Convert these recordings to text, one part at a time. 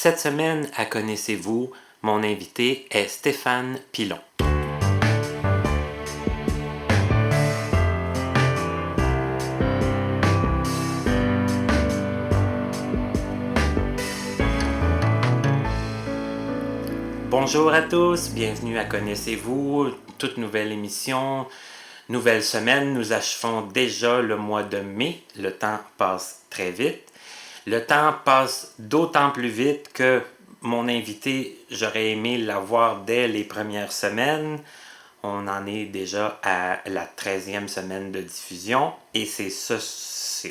Cette semaine, à Connaissez-vous, mon invité est Stéphane Pilon. Bonjour à tous, bienvenue à Connaissez-vous, toute nouvelle émission, nouvelle semaine. Nous achevons déjà le mois de mai, le temps passe très vite. Le temps passe d'autant plus vite que mon invité, j'aurais aimé l'avoir dès les premières semaines. On en est déjà à la 13e semaine de diffusion et c'est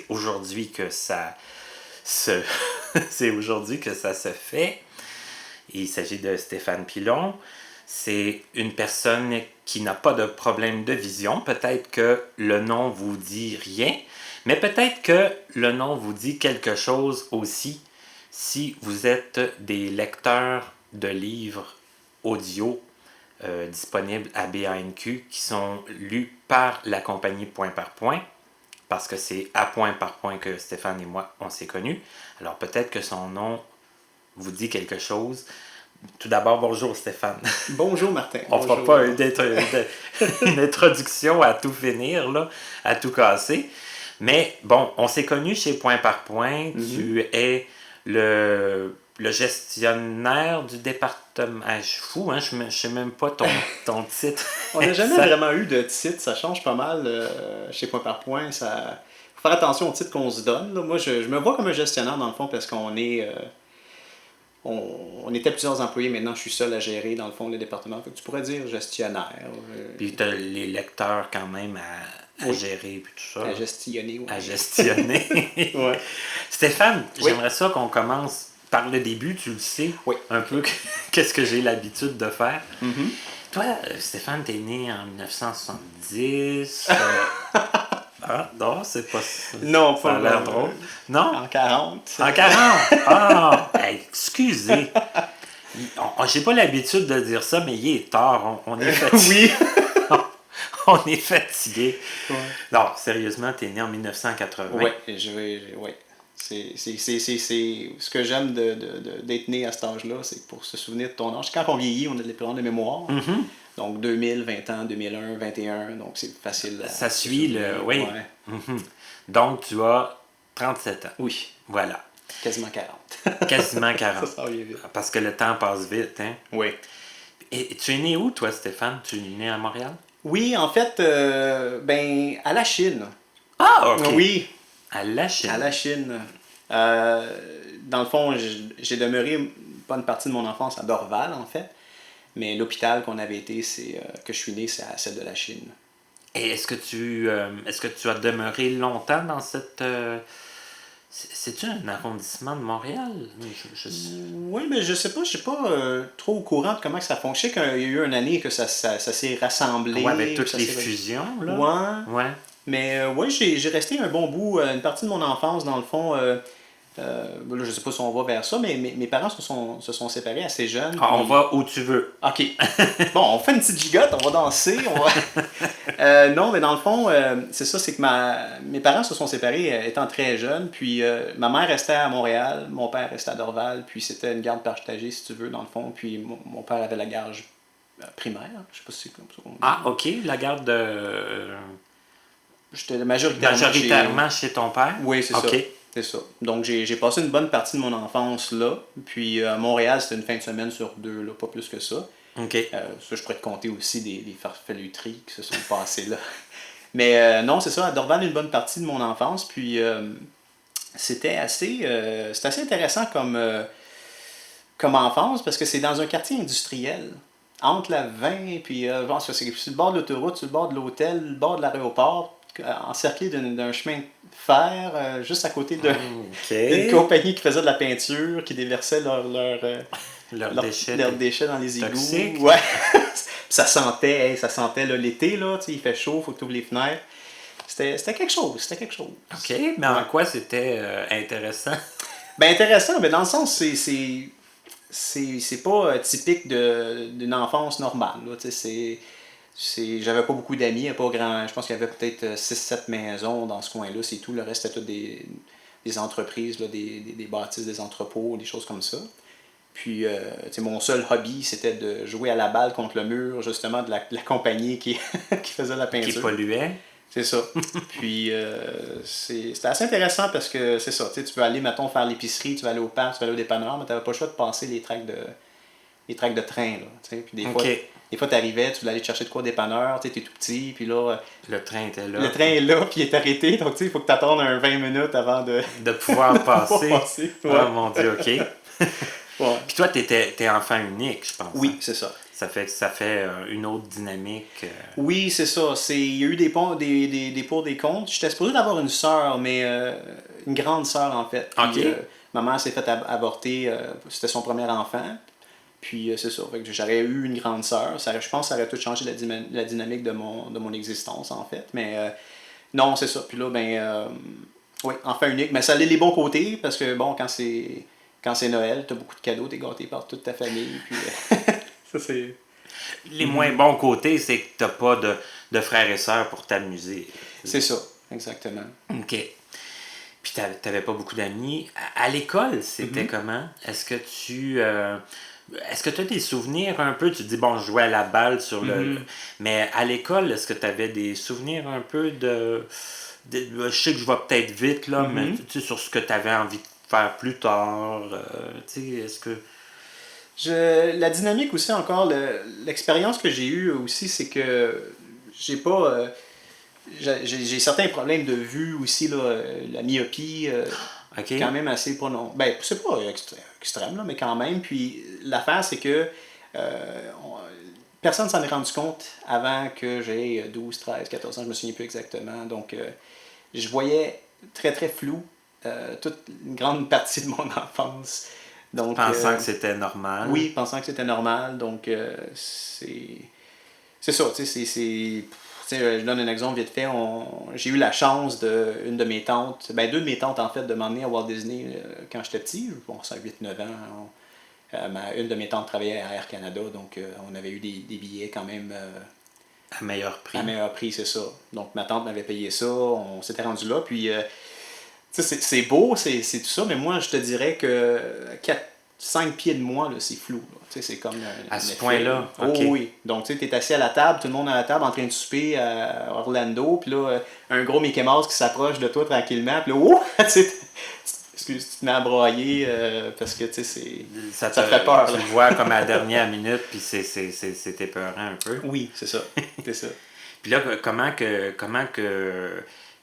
aujourd'hui que ça se c'est aujourd'hui que ça se fait. Il s'agit de Stéphane Pilon. C'est une personne qui n'a pas de problème de vision. Peut-être que le nom vous dit rien, mais peut-être que le nom vous dit quelque chose aussi si vous êtes des lecteurs de livres audio disponibles à BANQ qui sont lus par la compagnie Point par Point, parce que c'est à Point par Point que Stéphane et moi on s'est connus. Alors peut-être que son nom vous dit quelque chose. Tout d'abord, bonjour Stéphane. Bonjour Martin. On ne fera pas une introduction à tout finir, là, à tout casser. Mais bon, on s'est connus chez Point par Point. Mm-hmm. Tu es le gestionnaire du département. Ah, je suis fou, hein? Je ne sais même pas ton titre. On n'a jamais vraiment eu de titre. Ça change pas mal chez Point par Point. Il faut faire attention au titre qu'on se donne. Là. Moi, je me vois comme un gestionnaire dans le fond parce qu'on est... On était plusieurs employés, maintenant je suis seul à gérer dans le fond le département. Fait que tu pourrais dire gestionnaire. Puis tu as les lecteurs quand même à gérer puis tout ça. À gestionner. Ouais. À gestionner. Ouais. Stéphane, j'aimerais ça qu'on commence par le début, tu le sais, un peu qu'est-ce que j'ai l'habitude de faire. Mm-hmm. Toi, Stéphane, t'es né en 1970. Ah, non, c'est pas ça. Non, ça a l'air drôle. Non? En 40. En 40? Ah! Hey, excusez. J'ai pas l'habitude de dire ça, mais il est tard. On est fatigué. Oui. On est fatigué. Ouais. Non, sérieusement, t'es né en 1980. Oui. C'est ce que j'aime d'être né à cet âge-là, c'est pour se souvenir de ton âge. Quand on vieillit, on a des problèmes de mémoire. Mm-hmm. Donc 2000, 20 ans, 2001, 21, donc c'est facile. Ça suit le... Oui. Ouais. Mm-hmm. Donc tu as 37 ans. Oui. Voilà. Quasiment 40. Quasiment 40. Ça vient vite. Parce que le temps passe vite, hein? Oui. Et tu es né où, toi, Stéphane? Tu es né à Montréal? Oui, en fait, à la Chine. Ah, OK. Oui. À la Chine. À la Chine. Dans le fond, j'ai demeuré une bonne partie de mon enfance à Dorval, en fait. Mais l'hôpital qu'on avait été, que je suis né, c'est à celle de la Chine. Et est-ce que tu as demeuré longtemps dans cette... C'est-tu un arrondissement de Montréal? Oui, mais je sais pas, je suis pas trop au courant de comment ça fonctionne. Je sais qu'il y a eu une année que ça s'est rassemblé. Oui, avec toutes les fusions, là. Ouais. Mais j'ai resté un bon bout, une partie de mon enfance, dans le fond. Là, je sais pas si on va vers ça, mais mes parents se sont séparés assez jeunes. Ah, on va où tu veux. OK. Bon, on fait une petite gigotte, on va danser. Non, mais dans le fond, c'est ça, c'est que mes parents se sont séparés étant très jeunes. Puis ma mère restait à Montréal, mon père restait à Dorval. Puis c'était une garde partagée, si tu veux, dans le fond. Puis mon père avait la garde primaire. Je sais pas si c'est comme ça. Ah, OK. La garde de... J'étais majoritairement chez ton père? Oui, c'est ça. C'est ça. Donc, j'ai passé une bonne partie de mon enfance là. Puis, à Montréal, c'était une fin de semaine sur 2, là, pas plus que ça. OK. Ça, je pourrais te compter aussi des farfeluteries qui se sont passées là. Mais non, c'est ça. À Dorval, une bonne partie de mon enfance. Puis, c'était assez intéressant comme enfance parce que c'est dans un quartier industriel. Entre la 20 puis, c'est sur le bord de l'autoroute, sur le bord de l'hôtel, le bord de l'aéroport, encerclé d'un chemin de fer, juste à côté d'une compagnie qui faisait de la peinture, qui déversait leurs déchets dans les égouts. Ouais. ça sentait là, l'été, là, il fait chaud, il faut que tu ouvres les fenêtres. C'était quelque chose. OK, mais en quoi c'était intéressant? Ben intéressant, mais dans le sens, c'est pas typique d'une enfance normale. Là, j'avais pas beaucoup d'amis, je pense qu'il y avait peut-être 6-7 maisons dans ce coin-là, c'est tout. Le reste, c'était toutes des entreprises, là, des bâtisses, des entrepôts, des choses comme ça. Puis, mon seul hobby, c'était de jouer à la balle contre le mur, justement, de la compagnie qui, qui faisait la peinture. Qui polluait. C'est ça. Puis, c'était assez intéressant parce que c'est ça. Tu peux aller, mettons, faire l'épicerie, tu vas aller au parc, tu vas aller au dépanneur, mais tu n'avais pas le choix de passer les tracts de train. Là, puis des fois, tu arrivais, tu voulais aller te chercher de quoi au dépanneur, tu es tout petit, puis là. Le train était là. Le train est là, puis il est arrêté, donc il faut que tu attendes 20 minutes avant de pouvoir passer. Ouais. Oh mon Dieu, OK. Ouais. Puis toi, t'es enfant unique, je pense. Oui, hein? c'est ça. Ça fait une autre dynamique. Oui, c'est ça. Il y a eu des pour, des contre. J'étais supposé d'avoir une sœur, mais une grande sœur en fait. Puis, OK. ma mère s'est fait avorter, c'était son premier enfant. Puis c'est ça. Fait que j'aurais eu une grande sœur. Je pense que ça aurait tout changé la dynamique de mon existence en fait. Mais non, c'est ça. Puis là, oui, enfant unique. Mais ça a les bons côtés parce que bon, quand c'est Noël, t'as beaucoup de cadeaux, t'es gâté par toute ta famille. Puis ça c'est. Les moins bons côtés, c'est que t'as pas de frères et sœurs pour t'amuser. C'est ça, exactement. OK. Puis t'avais pas beaucoup d'amis. À l'école, c'était comment? Est-ce que tu as des souvenirs un peu? Tu te dis, bon, je jouais à la balle sur le... Mais à l'école, est-ce que tu avais des souvenirs un peu je sais que je vais peut-être vite, là, mais tu sais, sur ce que tu avais envie de faire plus tard? Tu sais, est-ce que... La dynamique aussi, encore, l'expérience que j'ai eue aussi, c'est que j'ai pas... j'ai certains problèmes de vue aussi, là, la myopie, OK. quand même assez prononcée. Ben, c'est pas extrême, là, mais quand même. Puis l'affaire, c'est que personne s'en est rendu compte avant que j'ai 12, 13, 14 ans, je me souviens plus exactement. Donc, je voyais très, très flou toute une grande partie de mon enfance. Donc, pensant que c'était normal. Oui, pensant que c'était normal. Donc, c'est ça, tu sais, je donne un exemple vite fait. J'ai eu la chance une de mes tantes, deux de mes tantes en fait, de m'emmener à Walt Disney quand j'étais petit. Bon, ça a 8-9 ans. Une de mes tantes travaillait à Air Canada, donc on avait eu des billets quand même à meilleur prix. À meilleur prix, c'est ça. Donc ma tante m'avait payé ça, on s'était rendu là, puis c'est beau, c'est tout ça, mais moi je te dirais que 5 pieds de moi, là, c'est flou. C'est comme à ce point-là? Oh, oui. Donc, tu es assis à la table, tout le monde à la table en train de souper à Orlando, puis là, un gros Mickey Mouse qui s'approche de toi tranquillement, puis là, tu te mets à broyer parce que, tu sais, ça te fait peur. Tu le vois comme à la dernière minute, puis c'est épeurant un peu. Oui, c'est ça. C'est ça. Puis là,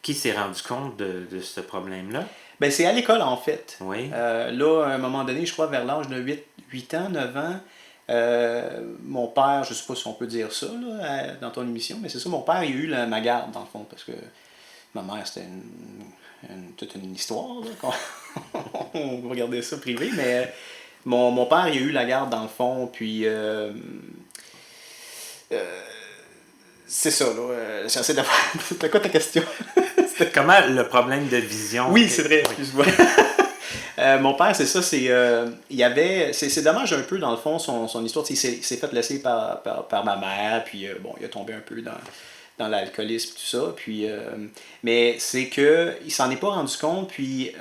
qui s'est rendu compte de ce problème-là? Ben, c'est à l'école, en fait. Oui. Là, à un moment donné, je crois vers l'âge de 8 ans, 9 ans, mon père, je ne sais pas si on peut dire ça là, dans ton émission, mais c'est ça, mon père, il a eu ma garde, dans le fond, parce que ma mère, c'était toute une histoire. Là, on regardait ça privé, mais mon père, il a eu la garde, dans le fond, puis... c'est ça, là. J'essaie de... C'était quoi ta question? Comment le problème de vision? Oui, c'est vrai, excuse-moi. Mon père, c'est ça, c'est dommage un peu, dans le fond, son histoire. Il s'est fait laisser par ma mère, puis bon, il a tombé un peu dans l'alcoolisme, tout ça. Puis, mais c'est que il s'en est pas rendu compte, puis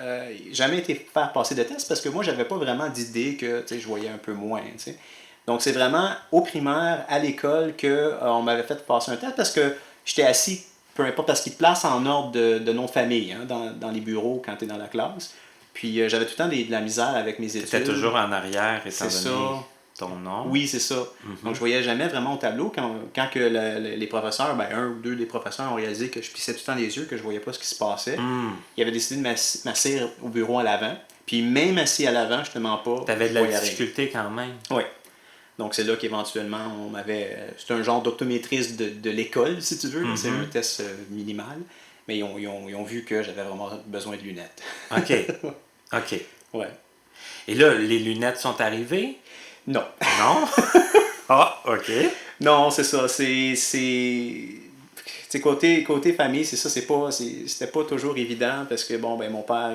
jamais été faire passer de test, parce que moi, j'avais pas vraiment d'idée que je voyais un peu moins. T'sais. Donc, c'est vraiment au primaire, à l'école, qu'on m'avait fait passer un test, parce que j'étais assis, peu importe, parce qu'ils te placent en ordre de nom de famille, hein, dans les bureaux quand tu es dans la classe. Puis j'avais tout le temps de la misère avec mes études. C'était toujours en arrière, étant donné ça. Ton nom. Oui, c'est ça. Donc je voyais jamais vraiment au tableau quand que les professeurs, un ou deux des professeurs ont réalisé que je plissais tout le temps les yeux, que je voyais pas ce qui se passait. Ils avaient décidé de m'asseoir au bureau à l'avant. Puis même assis à l'avant, je te mens pas. Tu avais de la difficulté quand même. Oui. Donc c'est là qu'éventuellement on m'avait... C'est un genre d'optométriste de l'école, si tu veux. C'est un test minimal. Mais ils ont vu que j'avais vraiment besoin de lunettes. OK. OK. Ouais. Et là, les lunettes sont arrivées? Non. Non? Ah, OK. Non, c'est ça. C'est côté famille, c'est ça. C'était pas toujours évident parce que, bon, mon père,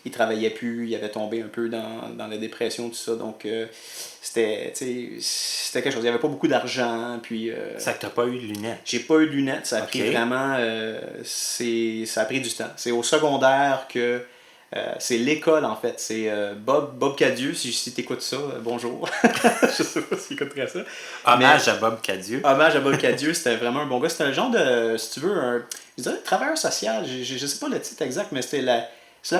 il travaillait plus, il avait tombé un peu dans la dépression, tout ça. Donc, c'était quelque chose. Il n'y avait pas beaucoup d'argent. Puis, ça que tu n'as pas eu de lunettes? J'ai pas eu de lunettes. Ça a pris vraiment... ça a pris du temps. C'est au secondaire que C'est l'école, en fait. C'est Bob Cadieux, si tu écoutes ça, bonjour. Je sais pas s'il écouterait ça. Hommage à Bob Cadieux. Hommage à Bob Cadieux, c'était vraiment un bon gars. C'était un genre de, si tu veux, je dirais travailleur social. Je sais pas le titre exact, mais c'est la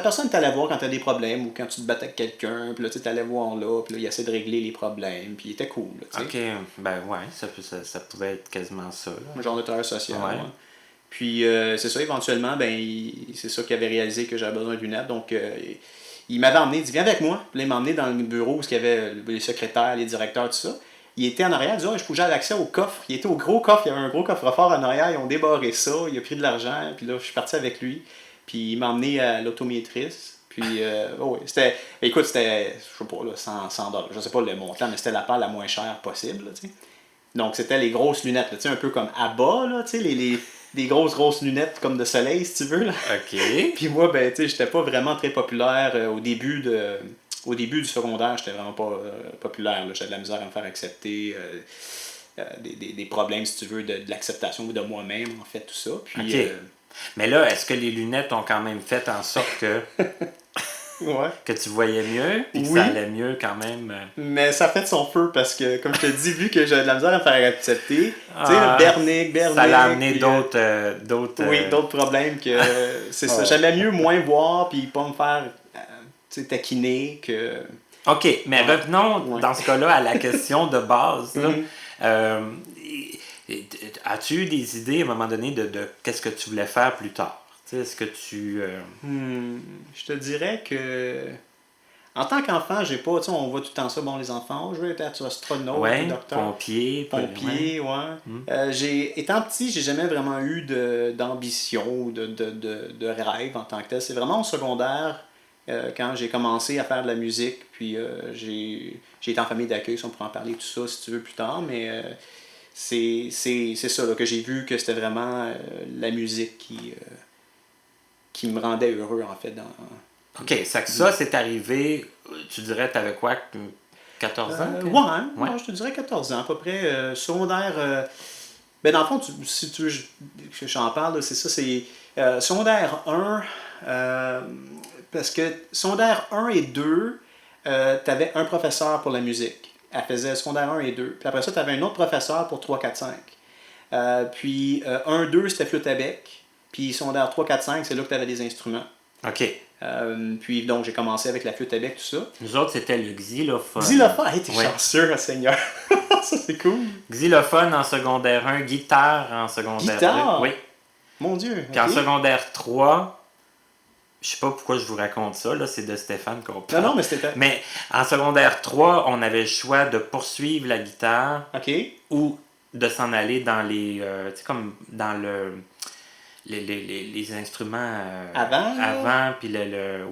personne que tu allais voir quand tu as des problèmes ou quand tu te battais avec quelqu'un. Puis là, tu allais voir là, puis là, il essaie de régler les problèmes. Puis il était cool. Là, OK, ben ouais, ça pouvait être quasiment ça. Là. un genre de travailleur social. Ouais. Ouais. Puis c'est ça, éventuellement, c'est ça qu'il avait réalisé que j'avais besoin de lunettes. Donc il m'avait emmené, il dit viens avec moi. Puis là, il m'a emmené dans le bureau où il y avait les secrétaires, les directeurs, tout ça. Il était en arrière, il dit je pouvais avoir accès au coffre. Il était au gros coffre, il y avait un gros coffre-fort en arrière, ils ont débarré ça, il a pris de l'argent, puis là, je suis parti avec lui. Puis il m'a emmené à l'autométrice. Puis, oui, écoute, c'était, je sais pas, là, 100 $. Je sais pas le montant, mais c'était la paire la moins chère possible, tu sais. Donc, c'était les grosses lunettes, tu sais, un peu comme Abba, là, tu sais, des grosses lunettes comme de soleil, si tu veux, là. OK. Puis moi, ben, tu sais, j'étais pas vraiment très populaire au début du secondaire, j'étais vraiment pas populaire, là. J'avais de la misère à me faire accepter, des problèmes, si tu veux, de l'acceptation de moi-même, en fait, tout ça. Puis, OK. Mais là, est-ce que les lunettes ont quand même fait en sorte que, ouais. que tu voyais mieux et que Oui. ça allait mieux quand même? Mais ça fait de son feu parce que, comme je te dis, vu que j'ai de la misère à me faire accepter, tu sais, Ah, Bernic, ça l'a amené puis, d'autres... oui, d'autres problèmes que c'est ça. J'aimais mieux moins voir puis pas me faire tu sais, taquiner que. OK, mais Ouais. revenons Ouais. dans ce cas-là à la question de base. Là. Mhm. As-tu eu des idées à un moment donné de qu'est-ce que tu voulais faire plus tard? Tu sais, est-ce que tu... Je te dirais que. En tant qu'enfant, j'ai pas, tu sais, on voit tout le temps ça, bon, les enfants, je veux être astronaute, ouais, docteur. pompier. Pompier, ouais. Étant petit, j'ai jamais vraiment eu d'ambition ou de rêve en tant que tel. C'est vraiment au secondaire, quand j'ai commencé à faire de la musique, puis j'ai été en famille d'accueil, si on pourra en parler tout ça si tu veux plus tard, mais c'est ça là, que j'ai vu que c'était vraiment la musique qui me rendait heureux en fait. OK, ça c'est arrivé, tu dirais, t'avais quoi, 14 ans? Ouais, Ouais. non, je te dirais 14 ans à peu près. Secondaire, ben dans le fond, si tu veux que j'en parle, là, c'est ça, c'est secondaire 1, parce que secondaire 1 et 2, tu avais un professeur pour la musique. Elle faisait secondaire 1 et 2. Puis après ça, tu avais un autre professeur pour 3, 4, 5. Puis 1, 2, c'était flûte à bec. Puis secondaire 3, 4, 5, c'est là que tu avais des instruments. OK. Puis donc j'ai commencé avec la flûte à bec, tout ça. Nous autres, c'était le xylophone. Xylophone, hey, t'es Ouais. chanceux, Seigneur. Ça, c'est cool. Xylophone en secondaire 1, guitare en secondaire Guitare? 2. Oui. Mon Dieu. Puis en ok. secondaire 3, je sais pas pourquoi je vous raconte ça, là, c'est de Stéphane qu'on parle. Non, mais c'était. Mais en secondaire 3, on avait le choix de poursuivre la guitare OK. ou de s'en aller dans les. Tu sais, comme dans les instruments. Avant, là? Avant, puis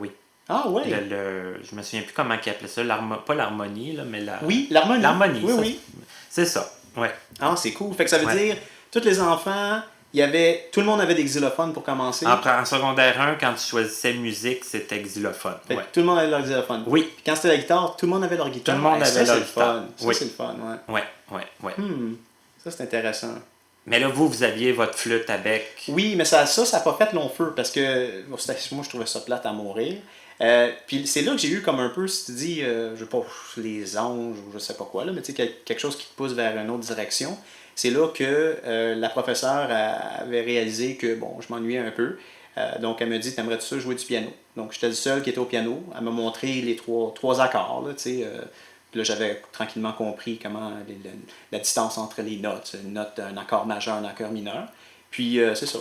oui. Ah, ouais. Je me souviens plus comment ils appelaient ça. Pas l'harmonie, là, mais la. Oui, l'harmonie. L'harmonie, Oui, ça, oui. c'est ça. Ouais. Ah, c'est cool. Fait que ça veut Ouais. dire, tous les enfants, tout le monde avait des xylophones pour commencer. En secondaire 1, quand tu choisissais musique, c'était xylophone. Fait que Ouais. tout le monde avait leur xylophone. Oui. Puis quand c'était la guitare, tout le monde avait leur guitare. Tout le monde Hey, avait ça, leur c'est guitare. le fun. Ça, Oui. c'est le fun, ouais. Ouais. Ça, c'est intéressant. Mais là, vous aviez votre flûte à bec. Oui, mais ça n'a pas fait long feu parce que moi, je trouvais ça plate à mourir. Puis c'est là que j'ai eu comme un peu, si tu dis, je sais pas, les anges ou je sais pas quoi, là, mais tu sais, quelque chose qui te pousse vers une autre direction. C'est là que la professeure avait réalisé que, bon, je m'ennuyais un peu. Donc, elle me dit, t'aimerais-tu ça jouer du piano? Donc, j'étais le seul qui était au piano. Elle m'a montré les trois accords, là, tu sais. Puis là, j'avais tranquillement compris comment la distance entre les notes, un accord majeur, un accord mineur. Puis c'est ça.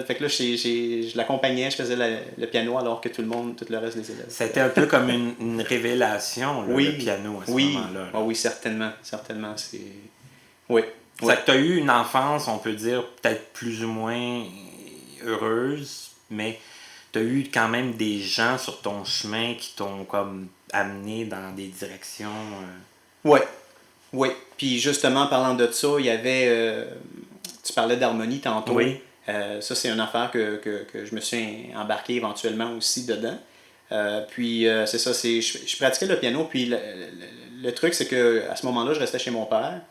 Fait que là, je l'accompagnais, je faisais le piano alors que tout le reste des élèves. C'était un peu comme une révélation, là, Oui, le piano, à ce oui. moment-là. Là. Ah oui, certainement. C'est. Oui. Ça fait que tu as eu une enfance, on peut dire, peut-être plus ou moins heureuse, mais tu as eu quand même des gens sur ton chemin qui t'ont comme amené dans des directions. Oui. Oui. Puis justement, parlant de ça, il y avait. Tu parlais d'harmonie tantôt. Oui. Ça, c'est une affaire que je me suis embarqué éventuellement aussi dedans. Puis c'est ça, je pratiquais le piano, puis le truc, c'est que à ce moment-là, je restais chez mon père.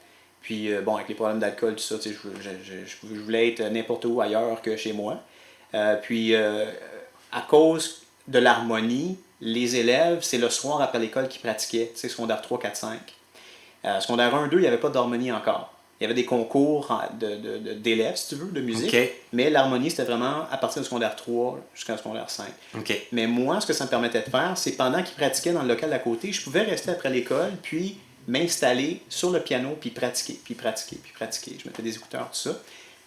Puis bon, avec les problèmes d'alcool, tout ça, je voulais être n'importe où ailleurs que chez moi. Puis à cause de l'harmonie, les élèves, c'est le soir après l'école qu'ils pratiquaient, tu sais, secondaire 3, 4, 5. Secondaire 1, 2, il n'y avait pas d'harmonie encore. Il y avait des concours d'élèves, si tu veux, de musique, OK. mais l'harmonie, c'était vraiment à partir du secondaire 3 jusqu'à secondaire 5. OK. Mais moi, ce que ça me permettait de faire, c'est pendant qu'ils pratiquaient dans le local d'à côté, je pouvais rester après l'école, puis m'installer sur le piano, puis pratiquer, puis pratiquer, puis pratiquer. Je mettais des écouteurs, tout ça.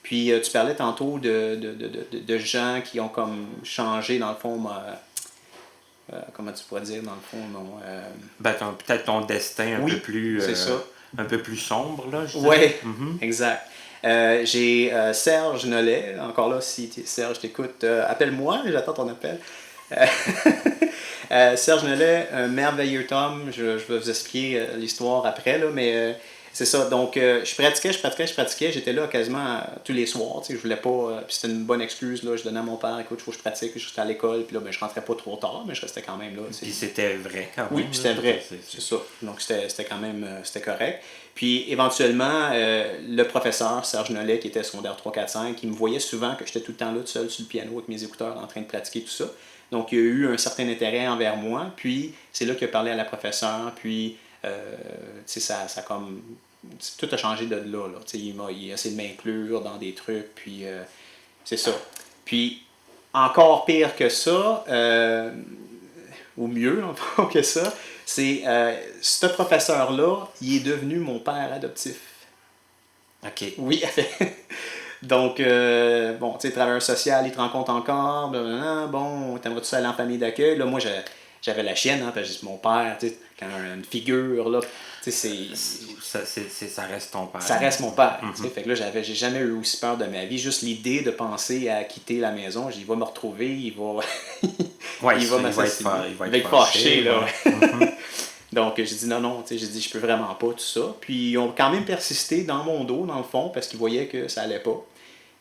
Puis tu parlais tantôt de gens qui ont comme changé, dans le fond, comment tu pourrais dire, dans le fond, non... Ben, peut-être ton destin un Oui, peu plus... c'est ça. Un peu plus sombre, là, je Oui, dirais. exact. J'ai Serge Nollet, encore là, si Serge t'écoute, appelle-moi, j'attends ton appel. Serge Nollet, un merveilleux tome, je vais vous expliquer l'histoire après, là, mais c'est ça. Donc, je pratiquais, j'étais là quasiment tous les soirs, tu sais, je voulais pas, puis c'était une bonne excuse, là, je donnais à mon père, écoute, il faut que je pratique, puis j'étais à l'école, puis là, ben, je rentrais pas trop tard, mais je restais quand même là. Puis c'était vrai quand même. Oui, puis c'était vrai, c'est ça. Donc, c'était quand même, c'était correct. Puis, éventuellement, le professeur, Serge Nollet, qui était secondaire 3, 4, 5, il me voyait souvent que j'étais tout le temps là, tout seul sur le piano avec mes écouteurs en train de pratiquer tout ça. Donc, il y a eu un certain intérêt envers moi. Puis, c'est là qu'il a parlé à la professeure. Puis, tu sais, ça comme... Tout a changé de là. Tu sais, il a essayé de m'inclure dans des trucs. Puis, c'est ça. Puis, encore pire que ça, ou mieux encore que ça, c'est ce professeur-là, il est devenu mon père adoptif. OK. Oui. Donc, bon, tu sais, travailleur social, il te rencontre encore, blablabla, bon, t'aimerais-tu ça aller en famille d'accueil? Là, moi, j'avais la chienne, hein, parce que mon père, tu sais, quand une figure, là, tu sais, ça reste ton père. Ça reste mon père. Fait que là, j'ai jamais eu aussi peur de ma vie. Juste l'idée de penser à quitter la maison, il va me retrouver, il va... il va être fâché, là. Ouais. Donc, j'ai dit non, j'ai dit je peux vraiment pas, tout ça. Puis, ils ont quand même persisté dans mon dos, dans le fond, parce qu'ils voyaient que ça allait pas.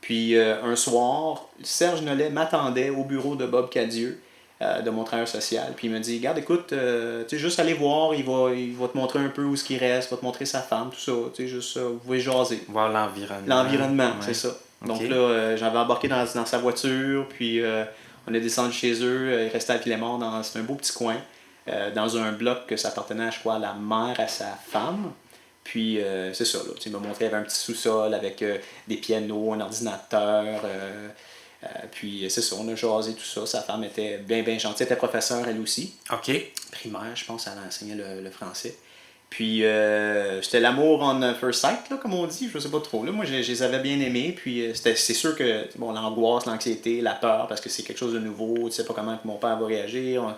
Puis, un soir, Serge Nollet m'attendait au bureau de Bob Cadieux, de mon travailleur social. Puis, il me dit, regarde, écoute, tu sais, juste aller voir, il va te montrer un peu où ce qui reste, il va te montrer sa femme, tout ça. Tu sais, juste, vous pouvez jaser. Voir l'environnement. L'environnement, ouais. c'est ça. Donc okay. là, j'avais embarqué dans sa voiture, puis on est descendu chez eux, il restait à Pilemont, c'est un beau petit coin. Dans un bloc que ça appartenait, je crois, à la mère, à sa femme. Puis, c'est ça, là. Il m'a montré, il y avait un petit sous-sol avec des pianos, un ordinateur. Puis, c'est ça, on a jasé tout ça. Sa femme était bien, bien gentille. Elle était professeure, elle aussi. OK. Primaire, je pense, elle enseignait le français. Puis, c'était l'amour on first sight, là, comme on dit, je sais pas trop. Là, moi, je les avais bien aimés. Puis, c'est sûr que, bon, l'angoisse, l'anxiété, la peur, parce que c'est quelque chose de nouveau. Tu sais pas comment mon père va réagir.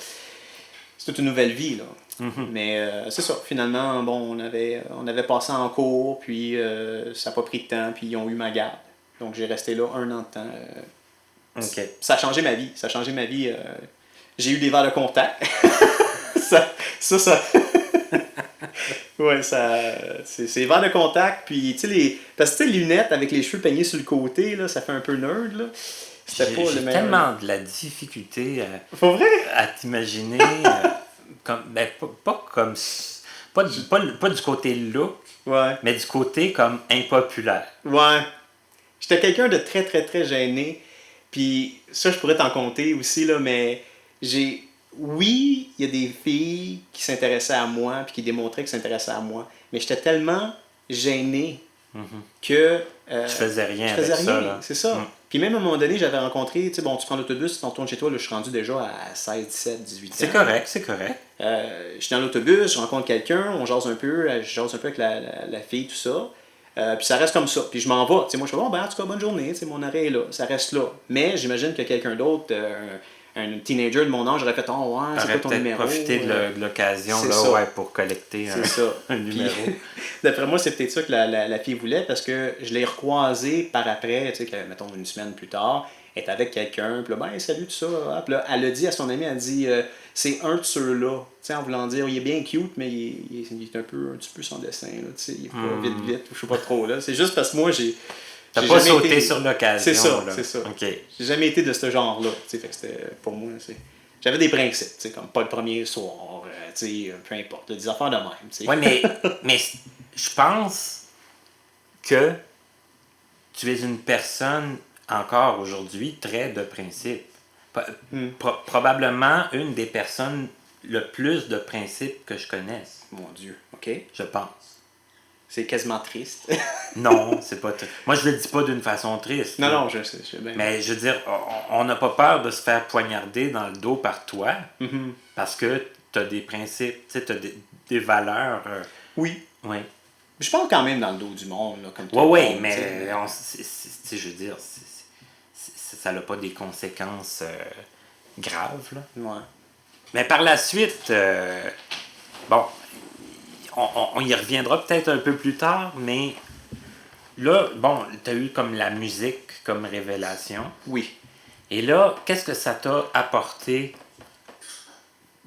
C'est toute une nouvelle vie, là. Mm-hmm. Mais c'est ça, finalement, bon, on avait passé en cours, puis ça n'a pas pris de temps, puis ils ont eu ma garde. Donc j'ai resté là 1 an de temps. Okay. Ça a changé ma vie. J'ai eu des verres de contact. ça... ouais, c'est verres de contact, puis tu sais, parce que les lunettes avec les cheveux peignés sur le côté, là, ça fait un peu nerd, là. J'ai tellement de la difficulté à t'imaginer comme ben, pas du côté look, ouais. mais du côté comme impopulaire. Ouais. J'étais quelqu'un de très très très gêné. Puis ça je pourrais t'en compter aussi là, mais oui, il y a des filles qui s'intéressaient à moi puis qui démontraient qu'ils s'intéressaient à moi, mais j'étais tellement gêné que je faisais rien avec ça là. C'est ça. Puis même à un moment donné, j'avais rencontré, tu sais, bon, tu prends l'autobus, tu t'en tournes chez toi, là, je suis rendu déjà à 16, 17, 18 ans. C'est correct. Je suis dans l'autobus, je rencontre quelqu'un, on jase un peu, je jase un peu avec la fille, tout ça. Puis ça reste comme ça. Puis je m'en vais. Tu sais, moi, je fais, bon, ben, en tout cas, bonne journée, tu sais, mon arrêt est là. Ça reste là. Mais j'imagine que quelqu'un d'autre, un teenager de mon âge, aurait fait, oh, ouais, c'est quoi ton numéro? Profiter de l'occasion là, ouais, pour collecter un numéro. Puis, d'après moi, c'est peut-être ça que la fille voulait, parce que je l'ai recroisée par après, tu sais, mettons 1 semaine plus tard, elle est avec quelqu'un, puis là, ben, salut, tout ça. Puis là, elle a dit à son ami, elle a dit, c'est un de ceux-là. Tu sais, en voulant dire, il est bien cute, mais il est un petit peu sans dessin, là, tu sais, il est pas vite, je sais pas trop, là. C'est juste parce que moi, t'as pas sauté sur l'occasion. C'est ça. Okay. J'ai jamais été de ce genre-là. Fait que c'était, pour moi, j'avais des principes, comme pas le premier soir, peu importe, des affaires de même. T'sais. Oui, mais je pense que tu es une personne, encore aujourd'hui, très de principe. Probablement une des personnes le plus de principes que je connaisse, Mon Dieu, OK. je pense. C'est quasiment triste. Non, c'est pas... Moi, je le dis pas d'une façon triste. Non, là. non, je sais bien. Mais je veux dire, on n'a pas peur de se faire poignarder dans le dos par toi Mhm. parce que tu as des principes, tu as des valeurs. Oui. Oui. Je parle quand même dans le dos du monde, là, comme tout Oui, le oui, monde, tu sais. mais je veux dire, ça n'a pas des conséquences graves. Là. Ouais. Mais par la suite, bon, on y reviendra peut-être un peu plus tard, mais là, bon, tu as eu comme la musique comme révélation. Oui. Et là, qu'est-ce que ça t'a apporté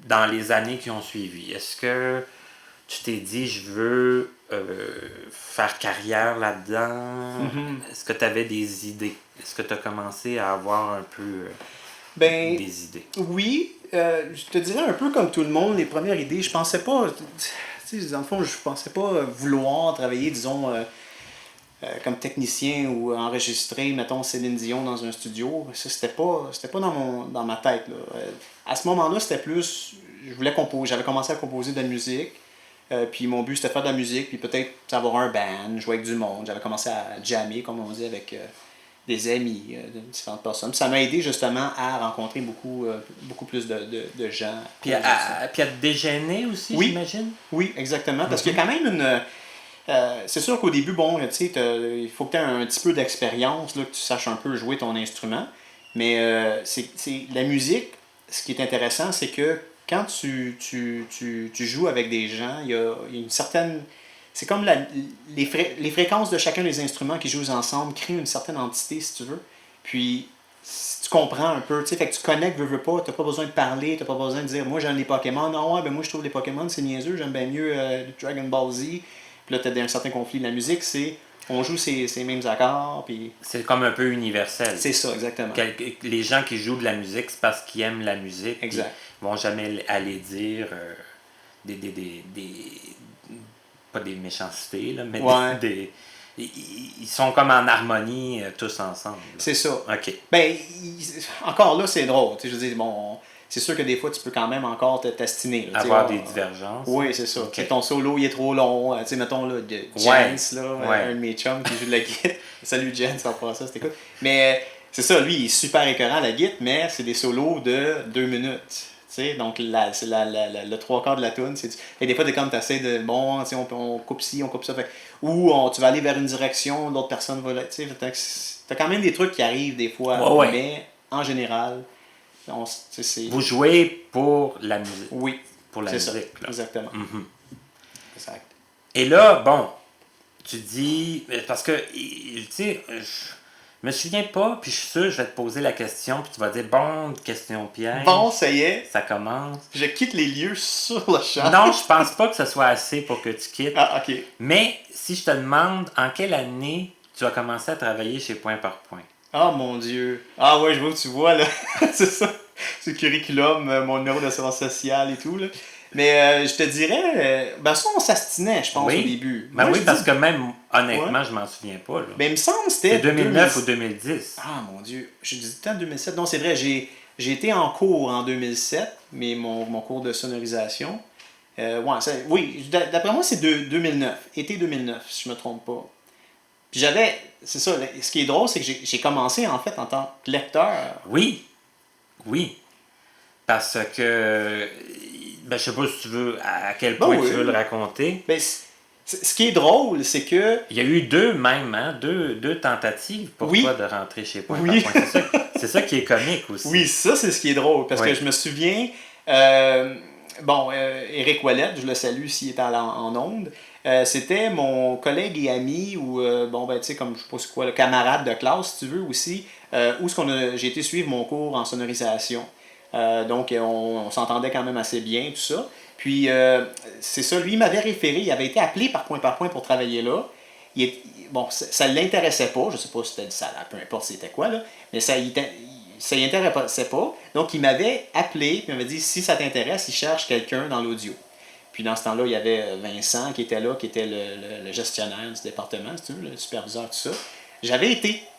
dans les années qui ont suivi? Est-ce que tu t'es dit, je veux faire carrière là-dedans? Mhm. Est-ce que tu avais des idées? Est-ce que tu as commencé à avoir un peu Ben, des idées? oui, je te dirais un peu comme tout le monde, les premières idées, je pensais pas, tu sais, dans le fond, je pensais pas vouloir travailler, disons, comme technicien ou enregistrer, mettons, Céline Dion dans un studio. Ça, c'était pas dans ma tête, là. À ce moment-là, c'était plus, je voulais composer, j'avais commencé à composer de la musique, puis mon but, c'était de faire de la musique, puis peut-être avoir un band, jouer avec du monde. J'avais commencé à jammer, comme on dit, avec des amis, de différentes personnes. Puis ça m'a aidé justement à rencontrer beaucoup plus de gens. Puis à te déjeuner aussi, Oui. j'imagine? Oui, exactement. Parce qu'il y a quand même une. C'est sûr qu'au début, bon, tu sais, il faut que tu aies un petit peu d'expérience, là, que tu saches un peu jouer ton instrument. Mais la musique, ce qui est intéressant, c'est que quand tu joues avec des gens, il y a une certaine. C'est comme les fréquences de chacun des instruments qui jouent ensemble créent une certaine entité, si tu veux. Puis, si tu comprends un peu, tu sais, fait que tu connectes, veux pas, t'as pas besoin de parler, t'as pas besoin de dire, moi j'aime les Pokémon, non, ouais, ben moi je trouve les Pokémon c'est niaiseux, j'aime bien mieux Dragon Ball Z. Puis là, t'as un certain conflit. La musique, c'est, on joue ces mêmes accords, puis C'est comme un peu universel. c'est ça, exactement. Les gens qui jouent de la musique, c'est parce qu'ils aiment la musique. Exact. Ils vont jamais aller dire des, pas des méchancetés, là, mais Ouais. ils sont comme en harmonie tous ensemble. Là. C'est ça. OK. Ben, encore là, c'est drôle. Tu sais, je veux dire, bon, c'est sûr que des fois, tu peux quand même encore t'astiner. Là, tu sais, Avoir des divergences. Oui, c'est ça. OK. Tu sais, ton solo, il est trop long. Tu sais, mettons, là, de Jens, là, un de mes chums qui joue de la guitare. Salut, Jens, on fera ça, c'était cool. Mais c'est ça, lui, il est super écœurant à la guitare, mais c'est des solos de 2 minutes. Tu sais, donc, c'est le trois quarts de la tune. Et des fois, t'es comme, t'essaies de, bon, tu sais, on coupe ci, on coupe ça. Fait, ou tu vas aller vers une direction, l'autre personne va là. Tu sais, t'as quand même des trucs qui arrivent des fois, Ouais. mais en général, Vous jouez pour la musique. oui, Pour la c'est musique. ça, Là. exactement. Mhm. Exact. Et là, bon, tu dis, parce que, tu sais, je me souviens pas, puis je suis sûr, je vais te poser la question, puis tu vas dire, bon, question piège. Bon, ça y est, Ça commence. je quitte les lieux sur le champ. Non, je pense pas que ce soit assez pour que tu quittes. Ah, ok. Mais si je te demande en quelle année tu as commencé à travailler chez Point par Point. Ah, mon Dieu. Ah, ouais, je vois où tu vois, là. C'est ça. C'est le curriculum, mon numéro d'assurance sociale et tout, là. Mais je te dirais, ben ça, on s'astinait, je pense, Oui. au début. Ben Moi, oui, je parce dis- que même, honnêtement, je m'en souviens pas. Là. Ben, il me semble que C'est c'était 2009 ou 2010. Ah, mon Dieu. Je dis tant 2007. Non, c'est vrai, j'ai été en cours en 2007, mais mon cours de sonorisation. Ouais, oui, d'après moi, c'est 2009. Été 2009, si je me trompe pas. Puis c'est ça, ce qui est drôle, c'est que j'ai commencé, en fait, en tant que lecteur. Oui, oui. Parce que, ben, je sais pas si tu veux, à quel Ben point oui. tu veux le raconter. Ben, ce qui est drôle, c'est que Il y a eu deux tentatives pour Oui. toi de rentrer chez Point Oui. par Point. C'est ça qui est comique aussi. oui, ça, c'est ce qui est drôle. Parce Oui. que je me souviens, Éric Ouellette, je le salue s'il est en onde, c'était mon collègue et ami, ou, tu sais, comme je sais pas c'est quoi, le camarade de classe, si tu veux, aussi, où j'ai été suivre mon cours en sonorisation. Donc, on s'entendait quand même assez bien, tout ça. Puis, c'est ça, lui, il m'avait référé, il avait été appelé par Point pour travailler là. Bon, ça ne l'intéressait pas, je sais pas si c'était ça, peu importe c'était quoi, là, mais ça y intéressait pas. Donc, il m'avait appelé, puis il m'avait dit, si ça t'intéresse, il cherche quelqu'un dans l'audio. Puis dans ce temps-là, il y avait Vincent qui était là, qui était le gestionnaire du département, si tu veux, le superviseur, tout ça. Je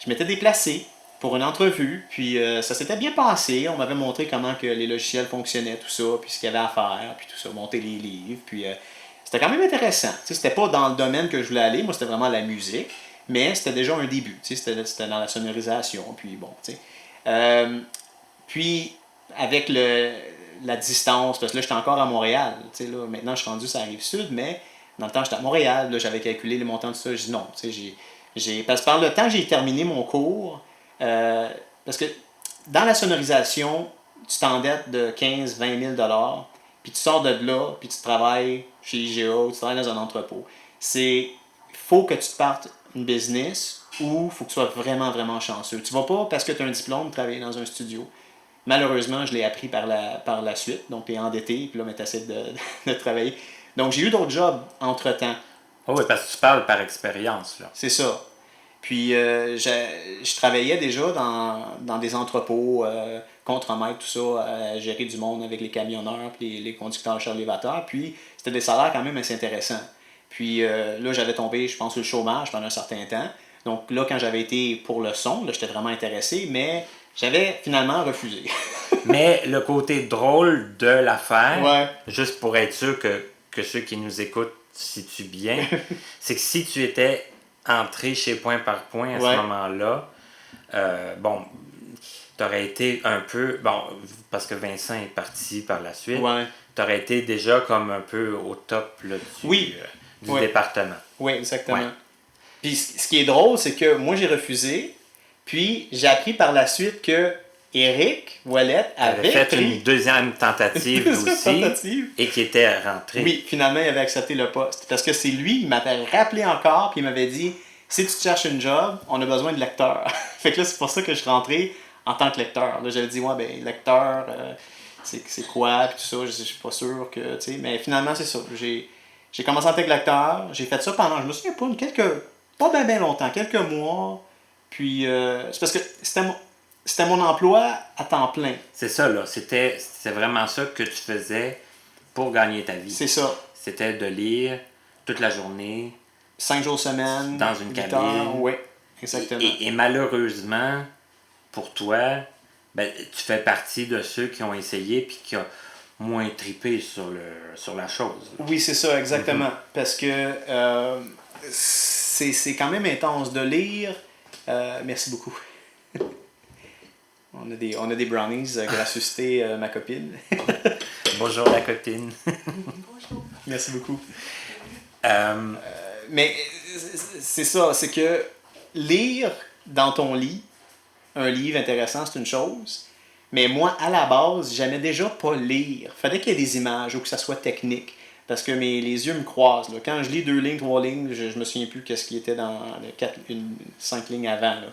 m'étais déplacé. pour une entrevue. Puis ça s'était bien passé. On m'avait montré comment que les logiciels fonctionnaient, tout ça, puis ce qu'il y avait à faire, puis tout ça, monter les livres. Puis c'était quand même intéressant. Tu sais, c'était pas dans le domaine que je voulais aller. Moi, c'était vraiment la musique. Mais c'était déjà un début. Tu sais, c'était dans la sonorisation. Puis bon, tu sais. Puis avec la distance, parce que là, j'étais encore à Montréal. Tu sais, là, maintenant, je suis rendu sur la Rive-Sud, mais dans le temps, j'étais à Montréal. Là, j'avais calculé les montants de ça. Je dis non. Tu sais, parce que par le temps, j'ai terminé mon cours. Parce que dans la sonorisation, tu t'endettes de 15-20 000 $, puis tu sors de là, puis tu travailles chez IGA, ou tu travailles dans un entrepôt. Il faut que tu te partes une business ou il faut que tu sois vraiment, vraiment chanceux. Tu ne vas pas, parce que tu as un diplôme, travailler dans un studio. Malheureusement, je l'ai appris par la suite. Donc, tu es endetté, puis là, tu essaies de travailler. Donc, j'ai eu d'autres jobs entre-temps. Oh oui, parce que tu parles par expérience, là. C'est ça. Puis, je travaillais déjà dans des entrepôts, contre-maîtres, tout ça, à gérer du monde avec les camionneurs, puis les conducteurs chars-élévateurs. Puis, c'était des salaires quand même assez intéressants. Puis, là, j'avais tombé, je pense, sur le chômage pendant un certain temps. Donc, là, quand j'avais été pour le son, là, j'étais vraiment intéressé, mais j'avais finalement refusé. Mais le côté drôle de l'affaire, Ouais. juste pour être sûr que ceux qui nous écoutent situent bien, c'est que si tu étais entré chez Point par Point à ce moment-là, bon, t'aurais été un peu, bon, parce que Vincent est parti par la suite, t'aurais été déjà comme un peu au top là, du département. Oui, exactement. Puis ce qui est drôle, c'est que moi j'ai refusé, puis j'ai appris par la suite que Éric Ouellette avait fait pris une deuxième tentative aussi et qui était rentré. Oui, finalement il avait accepté le poste. Parce que c'est lui, il m'avait rappelé encore, puis il m'avait dit si tu te cherches une job, on a besoin de lecteurs. Fait que là, c'est pour ça que je suis rentré en tant que lecteur. Là, j'avais dit ouais, ben lecteur, c'est quoi, puis tout ça, je suis pas sûr que, tu sais, mais finalement c'est ça. J'ai commencé en tant que lecteur, j'ai fait ça pendant, je me souviens pas, pas bien longtemps, quelques mois. Puis, c'est parce que c'était mon emploi à temps plein. C'est ça, là. C'était vraiment ça que tu faisais pour gagner ta vie. C'est ça. C'était de lire toute la journée. 5 jours semaine. Dans une cabine. Oui, exactement. Et malheureusement, pour toi, ben, tu fais partie de ceux qui ont essayé puis qui ont moins tripé sur la chose. Oui, c'est ça, exactement. Parce que c'est quand même intense de lire. Merci beaucoup. On a des brownies, gracieuseté, ma copine. Bonjour la copine. Bonjour. Merci beaucoup. Mais c'est ça, c'est que lire dans ton lit un livre intéressant, c'est une chose. Mais moi, à la base, j'aimais déjà pas lire. Fallait qu'il y ait des images ou que ça soit technique. Parce que les yeux me croisent. Là. Quand je lis 2 lignes, 3 lignes, je me souviens plus qu'est-ce qui était dans 5 lignes avant. Là.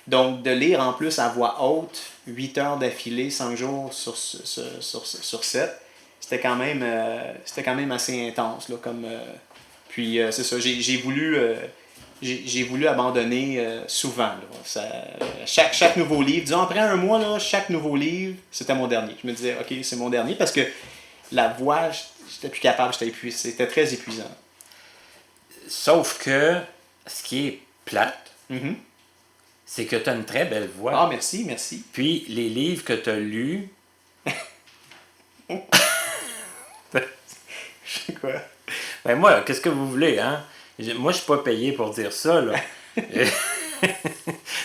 Donc, de lire en plus à voix haute, 8 heures d'affilée, 5 jours sur 7, c'était quand même assez intense. Là, puis, c'est ça, j'ai voulu abandonner souvent. Là. Chaque nouveau livre, disons après un mois, là, chaque nouveau livre, c'était mon dernier. Je me disais, OK, c'est mon dernier parce que la voix, j'étais plus capable, j'étais épuisé. C'était très épuisant. Sauf que ce qui est plate, c'est que tu as une très belle voix. Ah, merci. Puis les livres que tu as lus. Quoi? Ben moi, qu'est-ce que vous voulez, hein? Moi, je suis pas payé pour dire ça, là.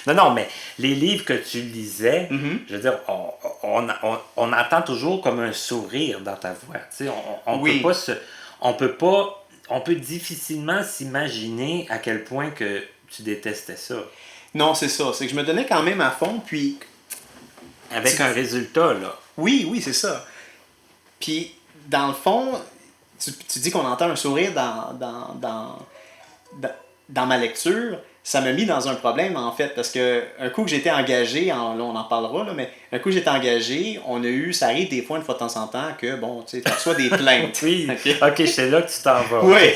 Non, mais les livres que tu lisais, je veux dire, on entend toujours comme un sourire dans ta voix. Tu sais, on peut difficilement s'imaginer à quel point que tu détestais ça. Non, c'est ça. C'est que je me donnais quand même à fond, puis... Avec un résultat, là. Oui, c'est ça. Puis, dans le fond, tu dis qu'on entend un sourire dans ma lecture, ça m'a mis dans un problème, en fait, parce que un coup que j'étais engagé, là, on en parlera, là, mais un coup que j'étais engagé, ça arrive des fois, une fois de temps en temps, que, bon, tu sais, tu reçois des plaintes. Oui, OK, c'est là que tu t'en vas. Oui.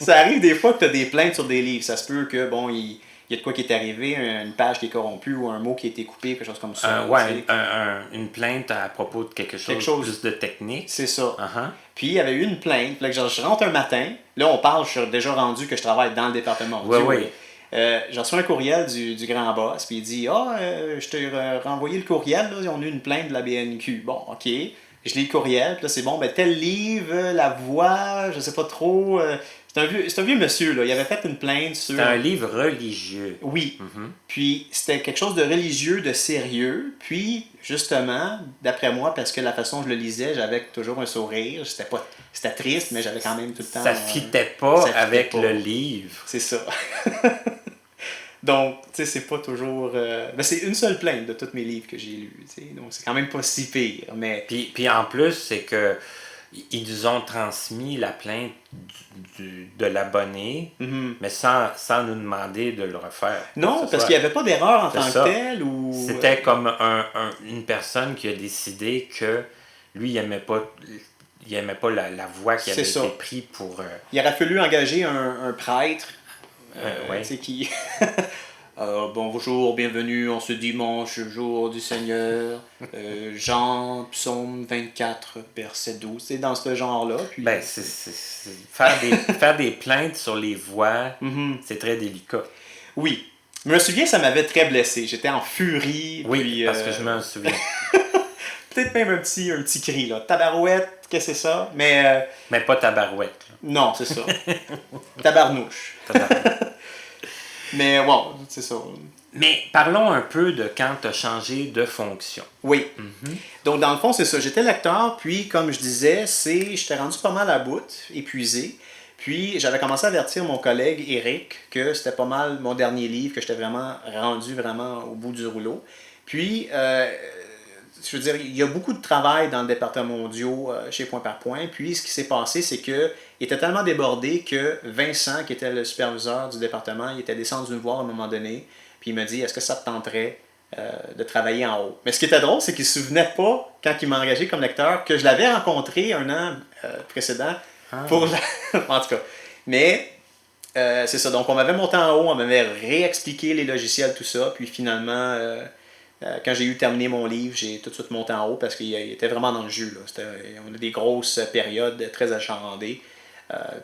Ça arrive des fois que tu as des plaintes sur des livres. Ça se peut que, bon, il y a de quoi qui est arrivé, une page qui est corrompue ou un mot qui a été coupé, quelque chose comme ça. Une plainte à propos de quelque chose plus de technique. C'est ça. Puis il y avait eu une plainte. Là, je rentre un matin. Là, on parle, je suis déjà rendu que je travaille dans le département. Oui. J'ai reçu un courriel du grand boss, puis il dit ah, je t'ai renvoyé le courriel, là, on a eu une plainte de la BNQ. Bon, ok. Je lis le courriel, puis là, c'est bon, ben, tel livre, la voix, je sais pas trop. C'est un vieux monsieur, là. Il avait fait une plainte sur. C'est un livre religieux. Oui. Mhm. Puis c'était quelque chose de religieux, de sérieux. Puis, justement, d'après moi, parce que la façon dont je le lisais, j'avais toujours un sourire. C'était triste, mais j'avais quand même tout le temps. Ça fitait pas ça fitait avec pas. le livre. C'est ça. Donc, tu sais, c'est pas toujours. Ben, c'est une seule plainte de tous mes livres que j'ai lus. Tu sais. Donc, c'est quand même pas si pire. Mais. Puis en plus, c'est que ils nous ont transmis la plainte de l'abonné, mais sans nous demander de le refaire. Non, parce qu'il n'y avait pas d'erreur en tant ça. que telle. Ou... C'était comme une personne qui a décidé que lui, il aimait pas la voie qui avait C'est ça. été prise pour... Il aurait fallu engager un prêtre ouais. tu sais, qui... bonjour, bienvenue en ce dimanche, jour du Seigneur. Jean, psaume 24, verset 12. C'est dans ce genre-là. Puis... Ben, faire des plaintes sur les voix, c'est très délicat. Oui. Je me souviens, ça m'avait très blessé. J'étais en furie. Oui, puis, parce que je m'en souviens. Peut-être même un petit cri, là. Tabarouette, qu'est-ce que c'est ça? Mais pas tabarouette. Là. non, c'est ça. Tabarnouche. Mais bon, c'est ça. Mais parlons un peu de quand tu as changé de fonction. Oui. Donc, dans le fond, c'est ça. J'étais lecteur, puis, comme je disais, j'étais rendu pas mal à bout, épuisé. Puis, j'avais commencé à avertir mon collègue Eric que c'était pas mal mon dernier livre, que j'étais vraiment rendu vraiment au bout du rouleau. Puis, je veux dire, il y a beaucoup de travail dans le département audio chez Point par Point. Puis, ce qui s'est passé, c'est qu'il était tellement débordé que Vincent, qui était le superviseur du département, il était descendu me voir à un moment donné. Puis, il m'a dit, est-ce que ça te tenterait de travailler en haut? Mais ce qui était drôle, c'est qu'il ne se souvenait pas, quand il m'a engagé comme lecteur, que je l'avais rencontré un an précédent pour en tout cas. Mais, c'est ça. Donc, on m'avait monté en haut, on m'avait réexpliqué les logiciels, tout ça. Puis, finalement... quand j'ai eu terminé mon livre, j'ai tout de suite monté en haut parce qu'il était vraiment dans le jus. Là. On a des grosses périodes très achalandées.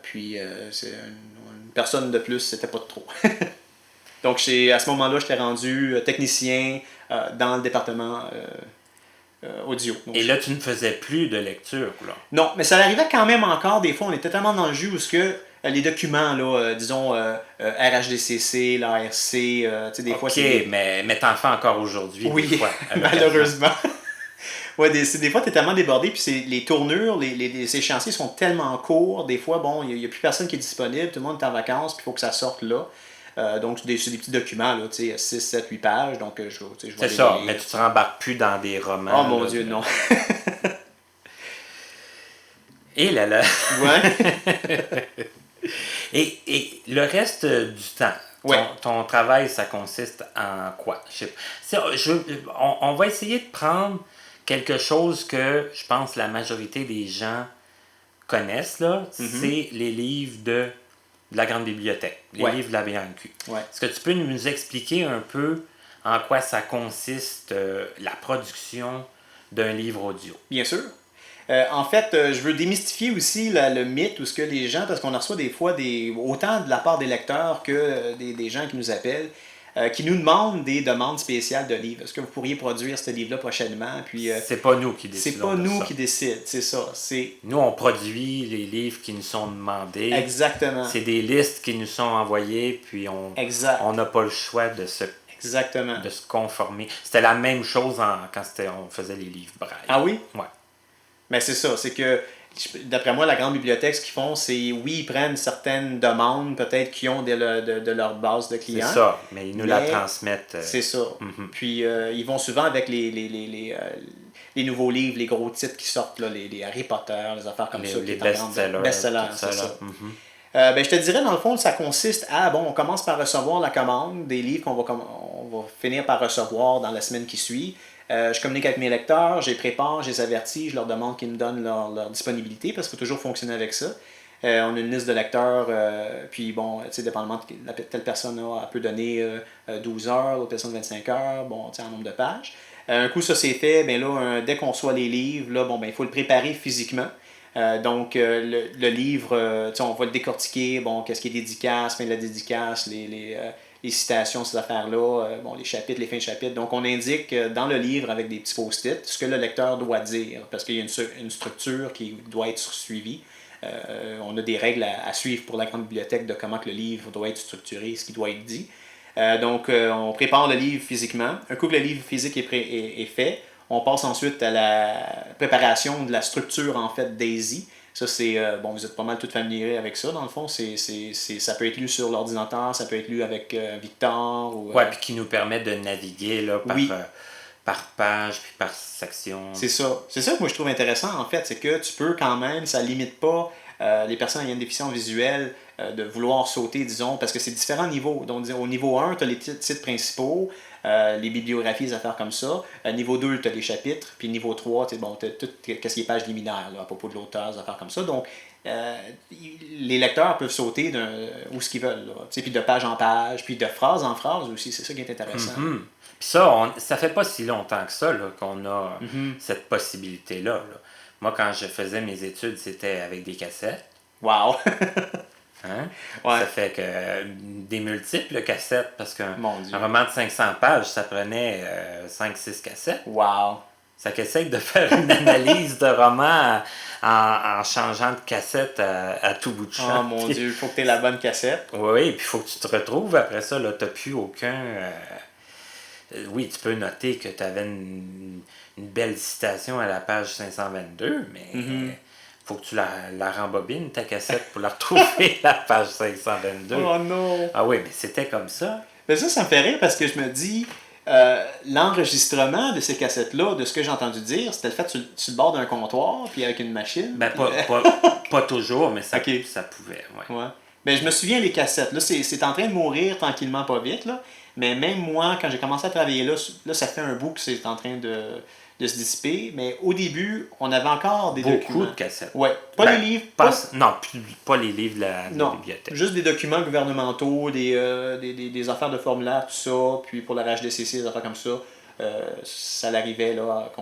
Puis c'est une personne de plus, c'était pas de trop. Donc à ce moment-là, j'étais rendu technicien dans le département audio. Donc, et là, tu ne faisais plus de lecture, là. Non, mais ça arrivait quand même encore. Des fois, on était tellement dans le jus où les documents, là, disons, RHDCC, l'ARC, tu sais, des fois, c'est... mais t'en fais encore aujourd'hui, oui, des fois. malheureusement. Ouais, des fois, t'es tellement débordé, puis les tournures, les échéanciers sont tellement courts, des fois, bon, il n'y a plus personne qui est disponible, tout le monde est en vacances, puis il faut que ça sorte là. Donc, c'est des petits documents, là, tu sais, 6, 7, 8 pages, donc je vais c'est ça, mais tu te rembarques plus dans des romans. Oh mon Dieu, non. Et là. Ouais. Et le reste du temps, ton travail, ça consiste en quoi? On va essayer de prendre quelque chose que je pense la majorité des gens connaissent, là. C'est les livres de la Grande Bibliothèque, les livres de la BNQ. Ouais. Est-ce que tu peux nous expliquer un peu en quoi ça consiste, la production d'un livre audio? Bien sûr. En fait, je veux démystifier aussi le mythe où ce que les gens, parce qu'on en reçoit des fois autant de la part des lecteurs que des gens qui nous appellent, qui nous demandent des demandes spéciales de livres. Est-ce que vous pourriez produire ce livre-là prochainement? Puis, c'est pas nous qui décidons. C'est pas nous qui décident, c'est ça. Nous, on produit les livres qui nous sont demandés. Exactement. C'est des listes qui nous sont envoyées, puis on n'a pas le choix de se conformer. C'était la même chose quand on faisait les livres braille. Ah oui? Ouais. Mais c'est ça, c'est que, d'après moi, la Grande Bibliothèque, ce qu'ils font, c'est, oui, ils prennent certaines demandes, peut-être, qui ont de leur base de clients. C'est ça, mais ils nous la transmettent. C'est ça. Puis, ils vont souvent avec les nouveaux livres, les gros titres qui sortent, là, les Harry Potter, les affaires comme ça. Les best-sellers. C'est ça. Je te dirais, dans le fond, ça consiste à, on commence par recevoir la commande des livres qu'on va finir par recevoir dans la semaine qui suit. Je communique avec mes lecteurs, je les prépare, je les avertis, je leur demande qu'ils me donnent leur disponibilité parce qu'il faut toujours fonctionner avec ça. On a une liste de lecteurs, puis bon, tu sais, dépendamment de telle personne elle peut donner 12 heures, l'autre personne 25 heures, bon, tu sais, en nombre de pages. Un coup, ça c'est fait, bien là, dès qu'on reçoit les livres, là, il faut le préparer physiquement. Donc, le livre, on va le décortiquer, bon, qu'est-ce qui est dédicace, fin de la dédicace, les citations, ces affaires-là, bon, les chapitres, les fins de chapitres. Donc, on indique dans le livre avec des petits post-it ce que le lecteur doit dire, parce qu'il y a une structure qui doit être suivie. On a des règles à suivre pour la grande bibliothèque de comment que le livre doit être structuré, ce qui doit être dit. Donc, on prépare le livre physiquement. Un coup que le livre physique est fait, on passe ensuite à la préparation de la structure, en fait, Daisy. Ça, c'est, bon, vous êtes pas mal tous familiers avec ça, dans le fond. Ça peut être lu sur l'ordinateur, ça peut être lu avec Victor. Ou, Ouais, puis qui nous permet de naviguer là, oui. par page, puis par section. C'est ça. C'est ça que moi je trouve intéressant, en fait. C'est que tu peux quand même, ça limite pas les personnes ayant une déficience visuelle de vouloir sauter, disons, parce que c'est différents niveaux. Donc, au niveau 1, tu as les titres principaux, les bibliographies, les affaires comme ça. Niveau 2, tu as les chapitres. Puis niveau 3, tu as tout ce qui est pages liminaires là, à propos de l'auteur, des affaires comme ça. Donc, les lecteurs peuvent sauter où ce qu'ils veulent. Là. Puis de page en page, puis de phrase en phrase aussi. C'est ça qui est intéressant. Mm-hmm. Puis ça fait pas si longtemps que ça là, qu'on a cette possibilité-là. Là. Moi, quand je faisais mes études, c'était avec des cassettes. Wow! Hein? Ouais. Ça fait que des multiples cassettes, parce qu'un roman de 500 pages, ça prenait 5-6 cassettes. Wow! Ça qu'essaye de faire une analyse de roman en changeant de cassette à tout bout de champ. Oh mon Dieu, il faut que tu aies la bonne cassette. Oui, puis il faut que tu te retrouves après ça. Tu n'as plus aucun... oui, tu peux noter que tu avais une belle citation à la page 522, mais faut que tu la rembobines, ta cassette, pour la retrouver, la page 522. Oh non! Ah oui, mais c'était comme ça. Mais ça me fait rire parce que je me dis, l'enregistrement de ces cassettes-là, de ce que j'ai entendu dire, c'était le fait sur le bord d'un comptoir, puis avec une machine. Ben, pas toujours, mais ça, okay. Ça pouvait, ouais. Ouais. Ben, je me souviens, les cassettes, là, c'est en train de mourir tranquillement, pas vite, là. Mais même moi, quand j'ai commencé à travailler là, ça fait un bout que c'est en train de se dissiper. Mais au début, on avait encore des documents. Beaucoup de cassettes. Ouais. Pas les livres. Non, pas les livres de la bibliothèque. Juste des documents gouvernementaux, des affaires de formulaire, tout ça. Puis pour la RHDCC, des affaires comme ça. Ça l'arrivait, là.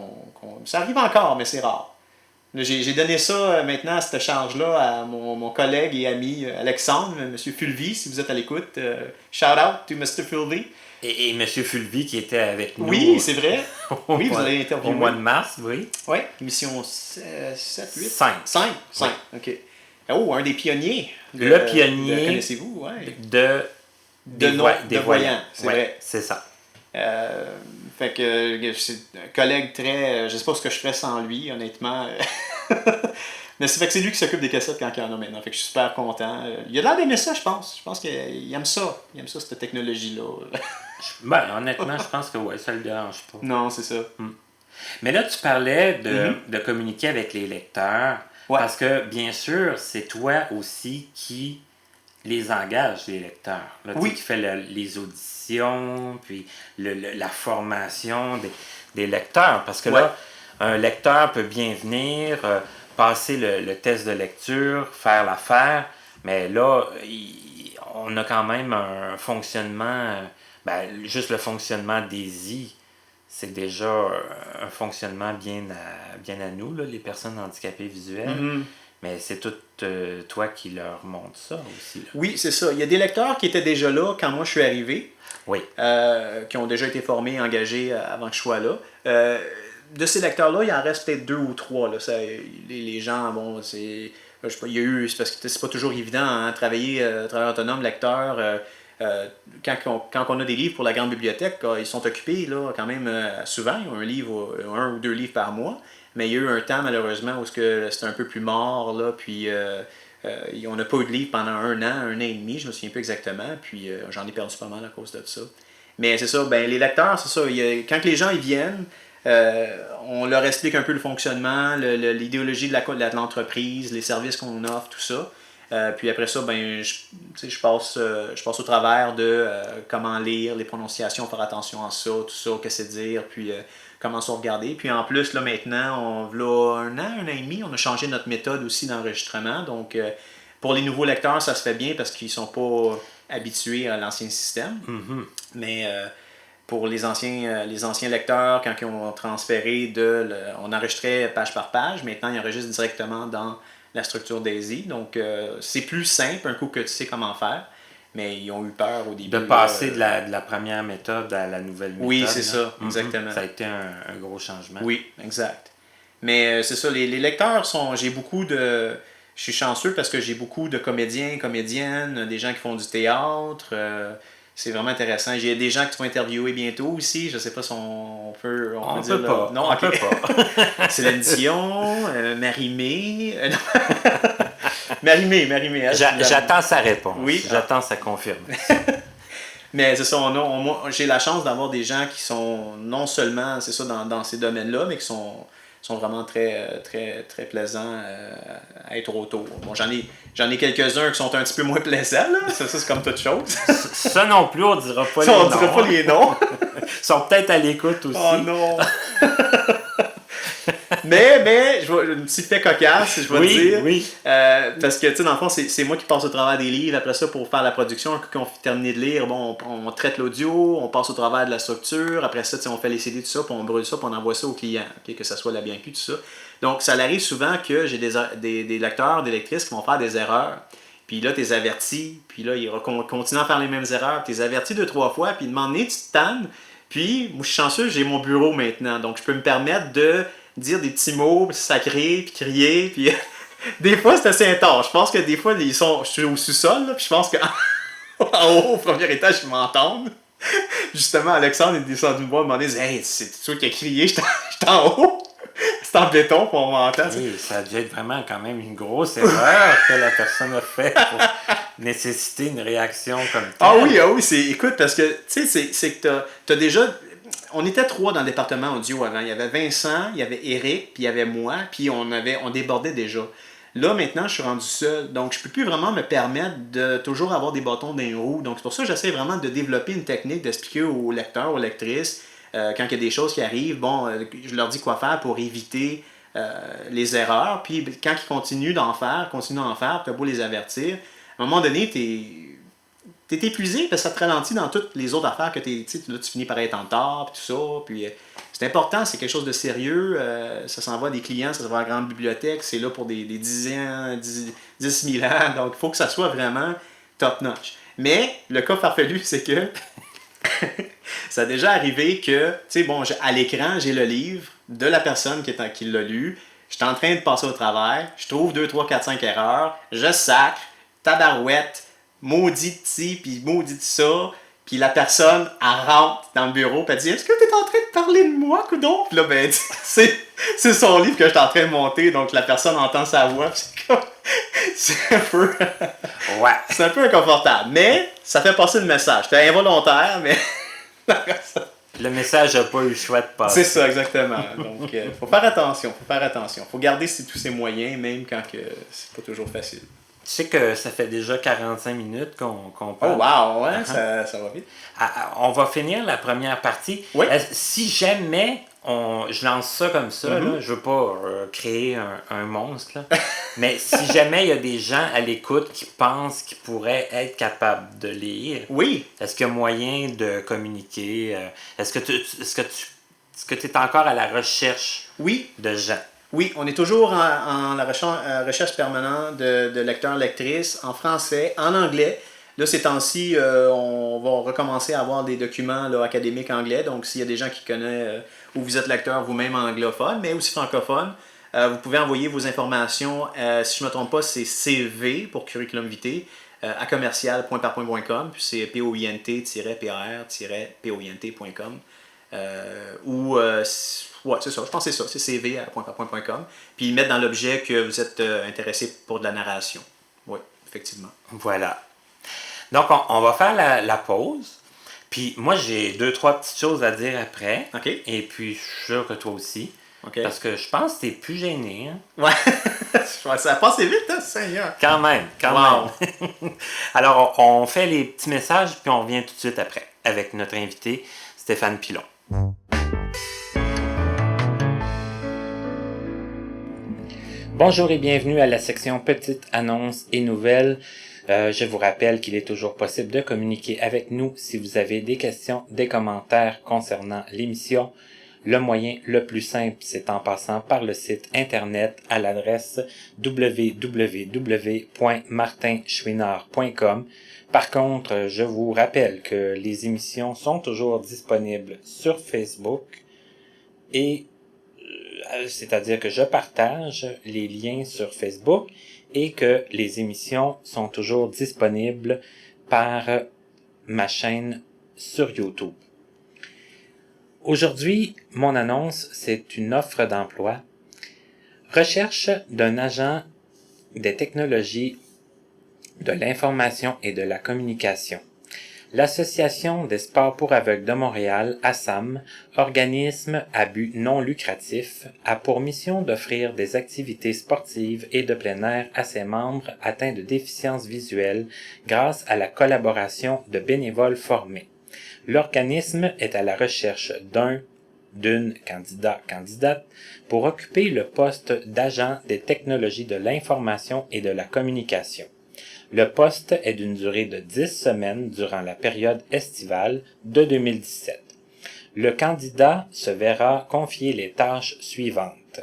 Ça arrive encore, mais c'est rare. J'ai donné ça maintenant, cette charge-là, à mon collègue et ami Alexandre, M. Fulvy, si vous êtes à l'écoute. Shout out to Mr. Fulvy. Et M. Fulvy qui était avec nous. Oui, c'est vrai. Oui, vous avez interviewé. Au mois de mars, oui. Oui, émission 7, 8? 5. 5, ok. Oh, un des pionniers. Le pionnier. Connaissez-vous, ouais. Des voyants. C'est vrai. C'est ça. Fait que c'est un collègue très... je sais pas ce que je ferais sans lui, honnêtement. Mais c'est lui qui s'occupe des cassettes quand il y en a maintenant. Fait que je suis super content. Il a l'air d'aimer ça, je pense. Je pense qu'il aime ça. Il aime ça, cette technologie-là. Ben, honnêtement, je pense que ouais, ça le dérange pas. Non, c'est ça. Mais là, tu parlais de communiquer avec les lecteurs. Ouais. Parce que, bien sûr, c'est toi aussi qui les engage, les lecteurs. Là, qui fait les auditions, puis la formation des lecteurs. Parce que là, un lecteur peut bien venir, passer le test de lecture, faire l'affaire, mais là, on a quand même un fonctionnement, juste le fonctionnement des I, c'est déjà un fonctionnement bien à nous, là, les personnes handicapées visuelles. Mais c'est tout toi qui leur montre ça aussi. Là. Oui, c'est ça. Il y a des lecteurs qui étaient déjà là quand moi je suis arrivé. Oui. Qui ont déjà été formés, engagés avant que je sois là. De ces lecteurs-là, il en reste peut-être 2 ou 3. Là. Les gens, bon, c'est... Je sais pas, il y a eu... C'est parce que c'est pas toujours évident, hein, travailler autonome, lecteur... quand on a des livres pour la grande bibliothèque, ils sont occupés là, quand même souvent. Ils ont un ou deux livres par mois. Mais il y a eu un temps, malheureusement, où c'était un peu plus mort. Là, puis on n'a pas eu de livre pendant un an et demi, je me souviens plus exactement. Puis j'en ai perdu pas mal à cause de ça. Mais c'est ça, les lecteurs, c'est ça. Quand les gens ils viennent, on leur explique un peu le fonctionnement, l'idéologie de l'entreprise, les services qu'on offre, tout ça. Puis après ça, je passe au travers de comment lire, les prononciations, faire attention à ça, tout ça, qu'est-ce que c'est dire, puis comment se regarder. Puis en plus, là maintenant, là, un an et demi, on a changé notre méthode aussi d'enregistrement. Donc, pour les nouveaux lecteurs, ça se fait bien parce qu'ils ne sont pas habitués à l'ancien système. Mais pour les anciens lecteurs, quand ils ont transféré on enregistrait page par page, maintenant, ils enregistrent directement dans la structure Daisy. Donc, c'est plus simple un coup que tu sais comment faire. mais ils ont eu peur au début. De passer de la première méthode à la nouvelle méthode. Oui, c'est ça, exactement. Ça a été un gros changement. Oui, exact. Mais c'est ça, les lecteurs sont... J'ai beaucoup de... Je suis chanceux parce que j'ai beaucoup de comédiens, comédiennes, des gens qui font du théâtre. C'est vraiment intéressant. J'ai des gens qui vont interviewer bientôt aussi. Je sais pas si on peut dire... Peut pas. Non, on peut pas. Céline Dion, Marie-Mé... Marie-Mé. J'attends sa réponse. Oui. J'attends sa confirmation. Mais c'est ça, j'ai la chance d'avoir des gens qui sont non seulement, c'est ça, dans ces domaines-là, mais qui sont vraiment très, très, très plaisants à être autour. Bon, j'en ai quelques-uns qui sont un petit peu moins plaisants, là. Ça c'est comme toute chose. Ça non plus, on dira pas ça, les noms. On dira pas les noms. Ils sont peut-être à l'écoute aussi. Oh non! mais une petite fait cocasse, je vais dire. Oui. Parce que, tu sais, dans le fond, c'est moi qui passe au travers des livres. Après ça, pour faire la production, quand on fait terminer de lire, bon, on traite l'audio, on passe au travers de la structure. Après ça, on fait les CD, tout ça, puis on brûle ça, puis on envoie ça au client, okay, que ça soit la bienvenue, tout ça. Donc, ça arrive souvent que j'ai des lecteurs, des lectrices qui vont faire des erreurs. Puis là, t'es averti, puis là, ils continuent à faire les mêmes erreurs. T'es averti 2-3 fois, puis demande tu te tannes. Puis, moi, je suis chanceux, j'ai mon bureau maintenant. Donc, je peux me permettre de dire des petits mots sacrés, puis crier, puis des fois c'est assez intense. Je pense que des fois je suis au sous-sol, là, puis je pense qu'en haut, au premier étage, ils m'entendent. Justement, Alexandre est descendu me voir, me demander, hey, c'est toi qui as crié, j'étais en haut, c'est en béton, puis on m'entend. Oui, ça a dû être vraiment quand même une grosse erreur que la personne a fait pour nécessiter une réaction comme telle. Ah oui, écoute, parce que tu sais, c'est que t'as déjà. On était 3 dans le département audio avant. Il y avait Vincent, il y avait Eric, puis il y avait moi, puis on débordait déjà. Là, maintenant, je suis rendu seul, donc je peux plus vraiment me permettre de toujours avoir des bâtons dans les roues. Donc, c'est pour ça que j'essaie vraiment de développer une technique, d'expliquer aux lecteurs, aux lectrices, quand il y a des choses qui arrivent, je leur dis quoi faire pour éviter les erreurs. Puis, quand ils continuent d'en faire, tu as beau les avertir. À un moment donné, t'es épuisé parce que ça te ralentit dans toutes les autres affaires que là, tu finis par être en retard, puis tout ça. Puis c'est important, c'est quelque chose de sérieux. Ça s'envoie à des clients, ça s'envoie à la grande bibliothèque, c'est là pour des 10 ans, 10 000 ans. Donc, il faut que ça soit vraiment top-notch. Mais le cas farfelu, c'est que ça a déjà arrivé que, tu sais, bon, à l'écran, j'ai le livre de la personne qui l'a lu. Je suis en train de passer au travers. Je trouve 2, 3, 4, 5 erreurs. Je sacre, tabarouette, maudit ci, puis maudit ça. Puis la personne, elle rentre dans le bureau, puis elle dit « Est-ce que tu es en train de parler de moi, coudonc? » Puis là, ben, c'est son livre que je suis en train de monter, donc la personne entend sa voix, puis c'est un peu... Ouais. C'est un peu inconfortable, mais ça fait passer le message. C'était involontaire, mais... Le message n'a pas eu le choix de passer. C'est ça, exactement. Donc, faut faire attention. Faut garder tous ces moyens, même quand c'est pas toujours facile. Tu sais que ça fait déjà 45 minutes qu'on parle. Oh wow, ouais, ça va vite. On va finir la première partie. Oui. Si jamais je lance ça comme ça, là, je veux pas créer un monstre, là. Mais si jamais il y a des gens à l'écoute qui pensent qu'ils pourraient être capables de lire, oui. Est-ce qu'il y a moyen de communiquer? Est-ce que tu es encore à la recherche de gens? Oui, on est toujours en la recherche permanente de lecteurs, lectrices, en français, en anglais. Là, ces temps-ci, on va recommencer à avoir des documents là, académiques anglais. Donc, s'il y a des gens qui connaissent ou vous êtes lecteur vous-même anglophone, mais aussi francophone, vous pouvez envoyer vos informations. Si je ne me trompe pas, c'est CV pour Curriculum Vitae à commercial.parpoint.com. Puis c'est POINT-PAR-POINT.com. Ouais, c'est ça, je pense que c'est ça, c'est cv@pointparpoint.com. Puis mettre dans l'objet que vous êtes intéressé pour de la narration. Oui, effectivement. Voilà. Donc, on va faire la pause. Puis moi, j'ai 2-3 petites choses à dire après. OK. Et puis, je suis sûr que toi aussi. OK. Parce que je pense que t'es plus gêné. Hein? Ouais. Ça a passé vite, hein, Seigneur. Quand même. Alors, on fait les petits messages, puis on revient tout de suite après avec notre invité, Stéphane Pilon. Bonjour et bienvenue à la section Petites annonces et nouvelles. Je vous rappelle qu'il est toujours possible de communiquer avec nous si vous avez des questions, des commentaires concernant l'émission. Le moyen le plus simple, c'est en passant par le site internet à l'adresse www.martinchouinard.com. Par contre, je vous rappelle que les émissions sont toujours disponibles sur Facebook et c'est-à-dire que je partage les liens sur Facebook et que les émissions sont toujours disponibles par ma chaîne sur YouTube. Aujourd'hui, mon annonce, c'est une offre d'emploi. Recherche d'un agent des technologies de l'information et de la communication. L'Association des sports pour aveugles de Montréal, ASAM, organisme à but non lucratif, a pour mission d'offrir des activités sportives et de plein air à ses membres atteints de déficience visuelle grâce à la collaboration de bénévoles formés. L'organisme est à la recherche d'une candidate pour occuper le poste d'agent des technologies de l'information et de la communication. Le poste est d'une durée de 10 semaines durant la période estivale de 2017. Le candidat se verra confier les tâches suivantes.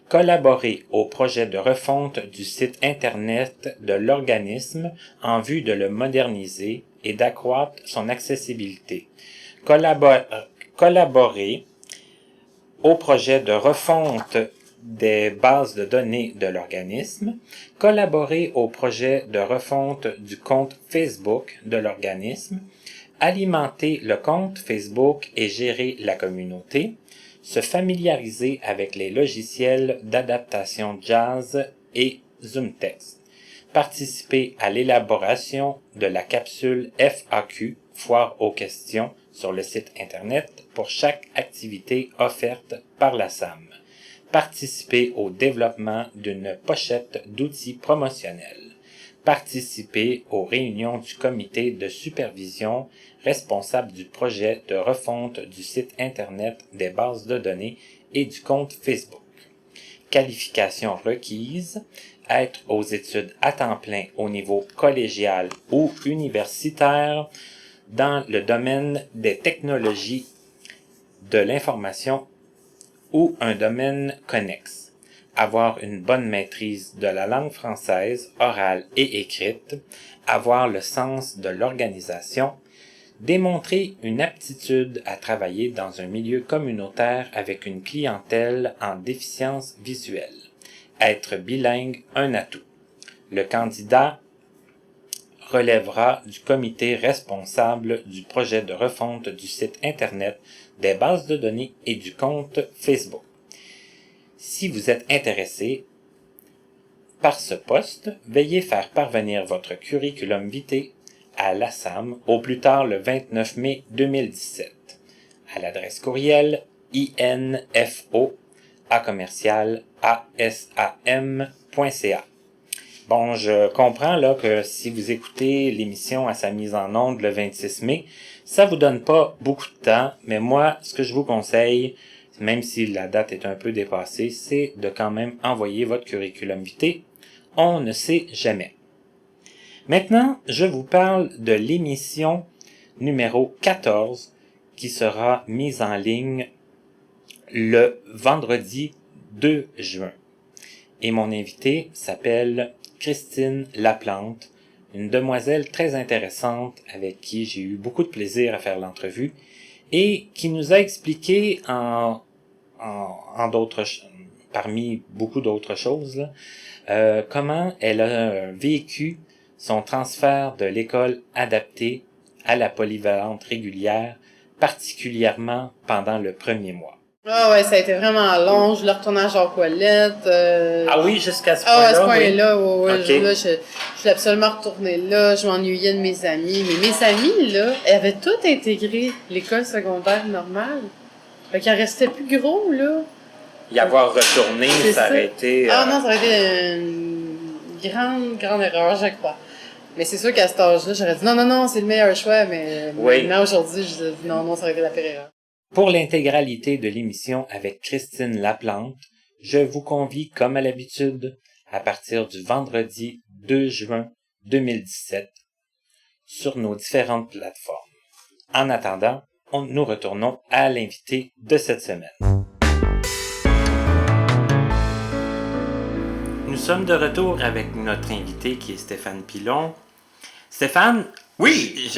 Collaborer au projet de refonte du site Internet de l'organisme en vue de le moderniser et d'accroître son accessibilité. Collaborer au projet de refonte des bases de données de l'organisme, collaborer au projet de refonte du compte Facebook de l'organisme, alimenter le compte Facebook et gérer la communauté, se familiariser avec les logiciels d'adaptation Jazz et ZoomText, participer à l'élaboration de la capsule FAQ, foire aux questions, sur le site Internet pour chaque activité offerte par la SAM. Participer au développement d'une pochette d'outils promotionnels. Participer aux réunions du comité de supervision responsable du projet de refonte du site Internet des bases de données et du compte Facebook. Qualifications requises. Être aux études à temps plein au niveau collégial ou universitaire dans le domaine des technologies de l'information ou un domaine connexe. Avoir une bonne maîtrise de la langue française, orale et écrite. Avoir le sens de l'organisation. Démontrer une aptitude à travailler dans un milieu communautaire avec une clientèle en déficience visuelle. Être bilingue, un atout. Le candidat relèvera du comité responsable du projet de refonte du site Internet, des bases de données et du compte Facebook. Si vous êtes intéressé par ce poste, veuillez faire parvenir votre curriculum vitae à l'ASAM au plus tard le 29 mai 2017 à l'adresse courriel info@asam.ca. Bon, je comprends là que si vous écoutez l'émission à sa mise en onde le 26 mai, ça vous donne pas beaucoup de temps, mais moi, ce que je vous conseille, même si la date est un peu dépassée, c'est de quand même envoyer votre curriculum vitae. On ne sait jamais. Maintenant, je vous parle de l'émission numéro 14 qui sera mise en ligne le vendredi 2 juin. Et mon invité s'appelle Christine Laplante, une demoiselle très intéressante avec qui j'ai eu beaucoup de plaisir à faire l'entrevue et qui nous a expliqué parmi beaucoup d'autres choses, là, comment elle a vécu son transfert de l'école adaptée à la polyvalente régulière, particulièrement pendant le premier mois. Ah ouais, ça a été vraiment long. Je le retournais à Jacques-Ouellette. Ah oui, jusqu'à ce point-là? Ah, à ce oui. point-là, ouais. Okay. Je voulais absolument retourner là. Je m'ennuyais de mes amis. Mais mes amis, là, elles avaient toutes intégré l'école secondaire normale. Fait qu'il en restait plus gros, là. Y avoir retourné, ça aurait été... Ah non, ça aurait été une grande erreur, je crois. Mais c'est sûr qu'à cet âge-là, j'aurais dit non, c'est le meilleur choix. Mais oui. Maintenant, aujourd'hui, je dis non, ça aurait été la pire erreur. Pour l'intégralité de l'émission avec Christine Laplante, je vous convie, comme à l'habitude, à partir du vendredi 2 juin 2017, sur nos différentes plateformes. En attendant, nous retournons à l'invité de cette semaine. Nous sommes de retour avec notre invité qui est Stéphane Pilon. Stéphane? Oui!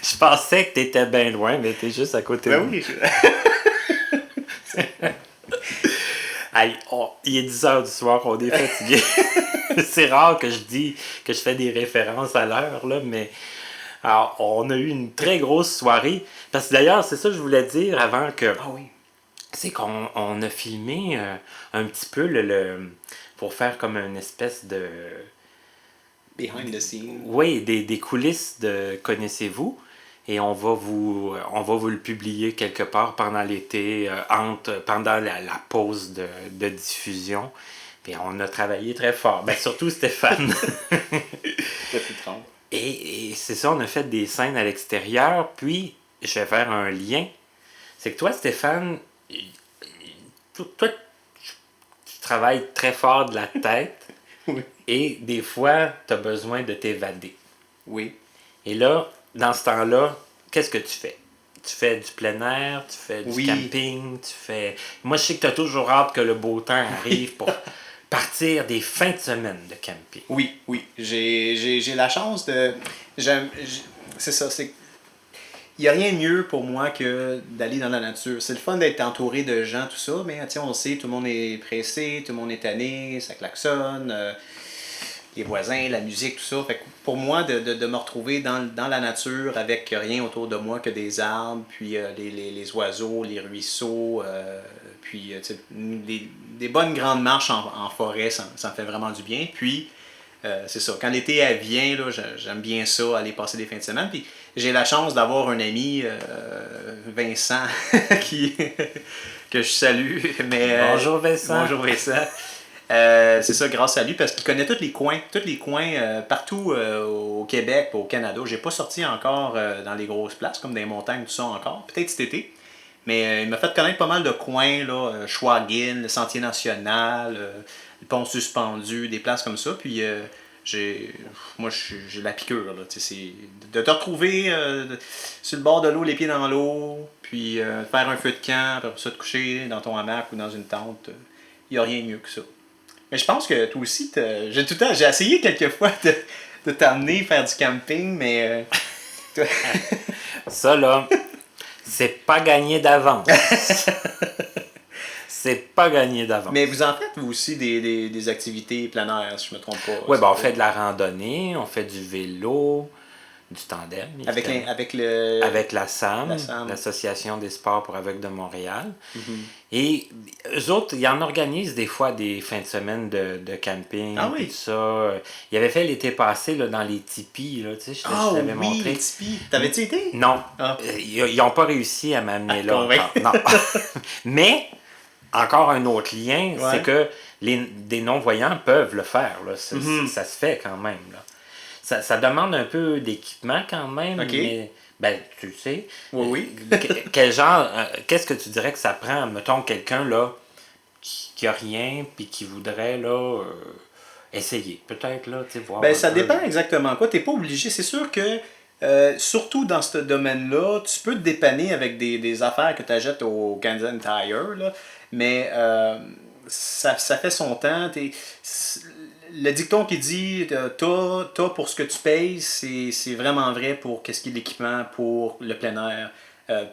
Je pensais que tu étais bien loin, mais tu es juste à côté de Ben nous. oui! Aïe, il est 10h du soir, on est fatigué. C'est rare que je fais des références à l'heure, là, mais alors, on a eu une très grosse soirée. Parce que d'ailleurs, c'est ça que je voulais dire avant que... Ah oui. C'est qu'on a filmé un petit peu pour faire comme une espèce de... Behind the scenes. Oui, des coulisses de Connaissez-vous. Et on va vous le publier quelque part pendant l'été, pendant la pause de diffusion. Puis on a travaillé très fort. Ben, surtout Stéphane. Et c'est ça, on a fait des scènes à l'extérieur. Puis, je vais faire un lien. C'est que toi, Stéphane, toi, tu travailles très fort de la tête. Oui. Et des fois, tu as besoin de t'évader. Oui. Et là, dans ce temps-là, qu'est-ce que tu fais? Tu fais du plein air, tu fais du Oui. camping, tu fais... Moi, je sais que tu as toujours hâte que le beau temps arrive pour partir des fins de semaine de camping. Oui, oui. J'ai la chance de... C'est ça, c'est... Il n'y a rien de mieux pour moi que d'aller dans la nature. C'est le fun d'être entouré de gens, tout ça, mais on le sait, tout le monde est pressé, tout le monde est tanné, ça klaxonne, les voisins, la musique, tout ça. Fait que pour moi, de me retrouver dans la nature avec rien autour de moi que des arbres, puis les oiseaux, les ruisseaux, puis des bonnes grandes marches en forêt, ça me fait vraiment du bien. Puis, c'est ça. Quand l'été vient, là, j'aime bien ça, aller passer des fins de semaine. Puis j'ai la chance d'avoir un ami, Vincent, que je salue. Mais, Bonjour Vincent. Bonjour Vincent. C'est ça, grâce à lui, parce qu'il connaît tous les coins partout au Québec, au Canada. J'ai pas sorti encore dans les grosses places, comme des montagnes, tout ça encore. Peut-être cet été. Mais il m'a fait connaître pas mal de coins, là, Chouaguine, le Sentier National, le Pont Suspendu, des places comme ça. Puis j'ai la piqûre, là. C'est de te retrouver sur le bord de l'eau, les pieds dans l'eau, puis faire un feu de camp, après ça te coucher dans ton hamac ou dans une tente. Il n'y a rien de mieux que ça. Mais je pense que toi aussi, j'ai essayé quelques fois de t'amener faire du camping, mais... Ça, là, c'est pas gagné d'avance. C'est pas gagné d'avance. Mais vous en faites, vous aussi, des activités plein air, si je me trompe pas. Oui, ben on fait de la randonnée, on fait du vélo, du tandem. Avec la SAM, la SAM. l'Association des sports pour aveugles de Montréal. Mhm. Et eux autres, ils en organisent des fois des fins de semaine de camping. Ah oui? Tout ça. Ils avaient fait l'été passé là, dans les tipis, là, tu sais, je t'avais montré. Les tipis. T'avais-tu été? Non. Ah. Ils n'ont pas réussi à m'amener là. Convaincu. Non. Mais, encore un autre lien, Ouais. c'est que des non-voyants peuvent le faire. Là. Mhm. Ça se fait quand même. Là. Ça demande un peu d'équipement quand même, OK. mais ben, tu le sais. Oui. Quel genre, qu'est-ce que tu dirais que ça prend, mettons, quelqu'un là qui a rien puis qui voudrait là essayer, peut-être là, tu sais, voir. Ben, un ça peu. dépend exactement quoi. T'es pas obligé. C'est sûr que, surtout dans ce domaine-là, tu peux te dépanner avec des affaires que tu achètes au Canadian Tire, là, mais ça fait son temps. Le dicton qui dit t'as pour ce que tu payes, c'est vraiment vrai pour qu'est-ce qui est l'équipement pour le plein air.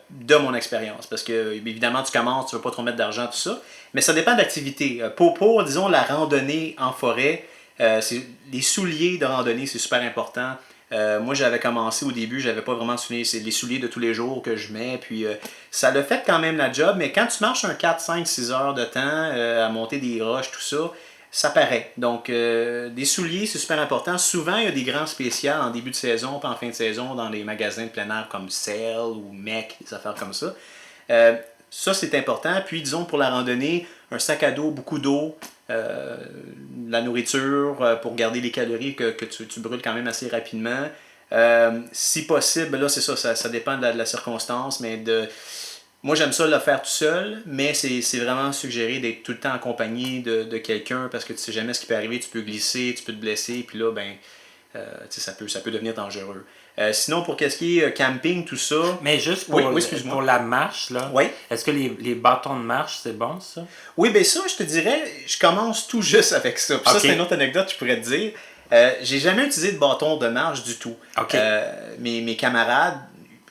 De mon expérience, parce que évidemment tu commences, tu ne veux pas trop mettre d'argent, tout ça, mais ça dépend de l'activité. Pour disons, la randonnée en forêt, les souliers de randonnée, c'est super important. Moi, j'avais commencé au début, j'avais pas vraiment de souliers, c'est les souliers de tous les jours que je mets, puis ça l'a fait quand même la job, mais quand tu marches un 4, 5, 6 heures de temps à monter des roches, tout ça, ça paraît. Donc, des souliers, c'est super important. Souvent, il y a des grands spéciaux en début de saison, puis en fin de saison, dans les magasins de plein air comme Cell ou Mec, des affaires comme ça. Ça, c'est important. Puis, disons, pour la randonnée, un sac à dos, beaucoup d'eau, la nourriture pour garder les calories que tu brûles quand même assez rapidement. Si possible, là, c'est ça dépend de la circonstance, mais moi, j'aime ça le faire tout seul, mais c'est vraiment suggéré d'être tout le temps accompagné de quelqu'un parce que tu sais jamais ce qui peut arriver, tu peux glisser, tu peux te blesser, puis là, ben, ça peut devenir dangereux. Sinon, pour qu'est-ce qui est camping, tout ça... Mais juste Oui, excuse-moi. pour la marche, là, Oui. est-ce que les bâtons de marche, c'est bon, ça? Oui, bien ça, je te dirais, je commence tout juste avec ça. Puis ça, c'est une autre anecdote que je pourrais te dire. J'ai jamais utilisé de bâton de marche du tout. Okay. Mes camarades,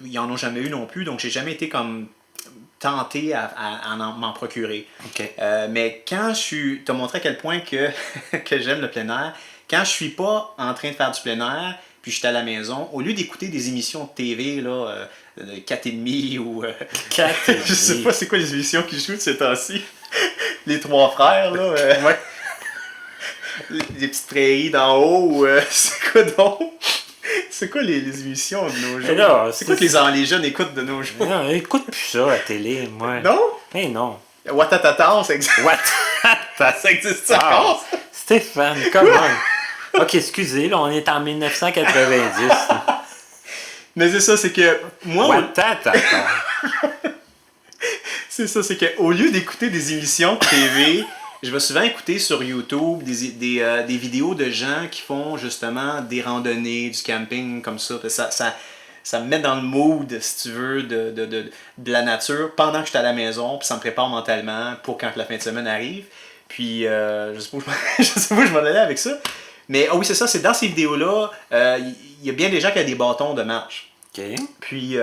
ils en ont jamais eu non plus, donc j'ai jamais été comme tenté à m'en procurer. Okay. Mais quand tu as montré à quel point que j'aime le plein air, quand je suis pas en train de faire du plein air, puis je suis à la maison, au lieu d'écouter des émissions de TV, là, 4,5 ou... 4,5. Je sais pas c'est quoi les émissions qui jouent de ces temps-ci. Les trois frères, là. Ouais. Les petites prairies d'en haut, c'est quoi donc? C'est quoi les émissions de nos jours? Là, c'est quoi que les jeunes écoutent de nos jours? Non, écoute plus ça à la télé, moi. Non? Eh non. Watatata, ça existe. Ça existe encore? Stéphane, comment? Ok, excusez, là, on est en 1990. Mais c'est ça, c'est que moi... Watatata. C'est ça, c'est qu'au lieu d'écouter des émissions de TV, je vais souvent écouter sur YouTube des vidéos de gens qui font justement des randonnées, du camping, comme ça. Ça me met dans le mood, si tu veux, de la nature pendant que je suis à la maison, puis ça me prépare mentalement pour quand la fin de semaine arrive. Puis, je sais pas où je m'en allais avec ça. Mais oui, c'est ça, c'est dans ces vidéos-là, il y a bien des gens qui ont des bâtons de marche. OK. Puis,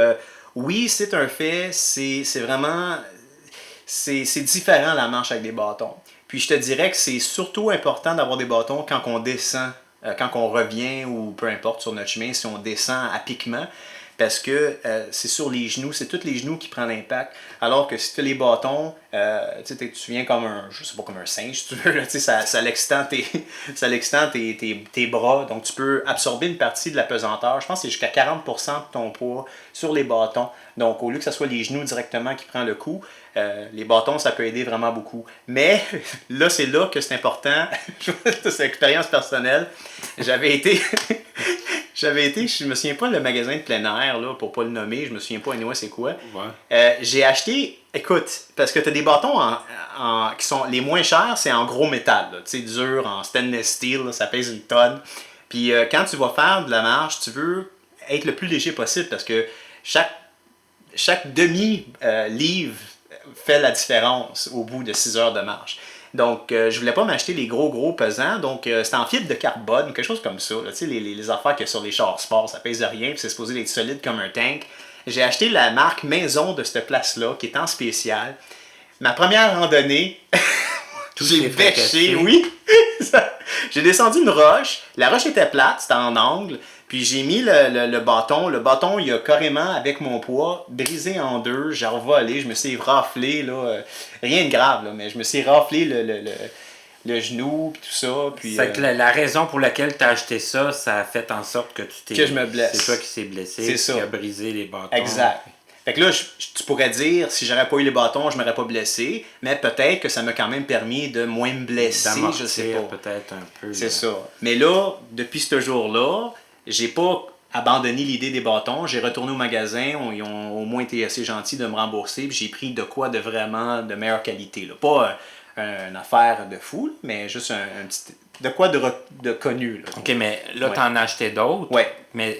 oui, c'est un fait, c'est vraiment... C'est différent la marche avec des bâtons. Puis je te dirais que c'est surtout important d'avoir des bâtons quand on descend, quand on revient ou peu importe sur notre chemin, si on descend à piquement. Parce que c'est sur les genoux, c'est tous les genoux qui prennent l'impact. Alors que si tu as les bâtons, tu viens comme un, je sais pas, comme un singe, si tu veux, là, ça l'extend tes bras. Donc tu peux absorber une partie de la pesanteur. Je pense que c'est jusqu'à 40% de ton poids sur les bâtons. Donc au lieu que ce soit les genoux directement qui prennent le coup, les bâtons, ça peut aider vraiment beaucoup. Mais là, c'est là que c'est important. C'est une expérience personnelle. J'avais été, je me souviens pas le magasin de plein air, là, pour pas le nommer, je me souviens pas anyway c'est quoi. Ouais. J'ai acheté, écoute, parce que tu as des bâtons qui sont les moins chers, c'est en gros métal, tu sais, dur, en stainless steel, là, ça pèse une tonne. Puis quand tu vas faire de la marche, tu veux être le plus léger possible parce que chaque demi-livre fait la différence au bout de 6 heures de marche. Donc, je voulais pas m'acheter les gros pesants. Donc, c'était en fibre de carbone, quelque chose comme ça. Tu sais, les affaires qu'il y a sur les chars sport, ça pèse rien, puis c'est supposé être solide comme un tank. J'ai acheté la marque Maison de cette place-là, qui est en spécial. Ma première randonnée, j'ai bêché, oui. J'ai descendu une roche. La roche était plate, c'était en angle. Puis j'ai mis le bâton. Le bâton, il a carrément, avec mon poids, brisé en deux. J'ai revolé, je me suis raflé, là. Rien de grave, là, mais je me suis raflé le genou, puis tout ça. Puis, fait que la raison pour laquelle tu as acheté ça, ça a fait en sorte que que je me blesse. C'est toi qui s'est blessé, c'est ça. Qui a brisé les bâtons. Exact. Fait que là, tu pourrais dire, si j'aurais pas eu les bâtons, je m'aurais pas blessé, mais peut-être que ça m'a quand même permis de moins me blesser, je sais pas. Peut-être un peu. C'est ça. Mais là, depuis ce jour-là, j'ai pas abandonné l'idée des bâtons. J'ai retourné au magasin, ils ont au moins été assez gentils de me rembourser, puis j'ai pris de quoi de vraiment de meilleure qualité. Là. Pas une affaire de fou, mais juste un petit... De quoi de connu. Là. OK, mais là, tu en as acheté d'autres. Oui. Mais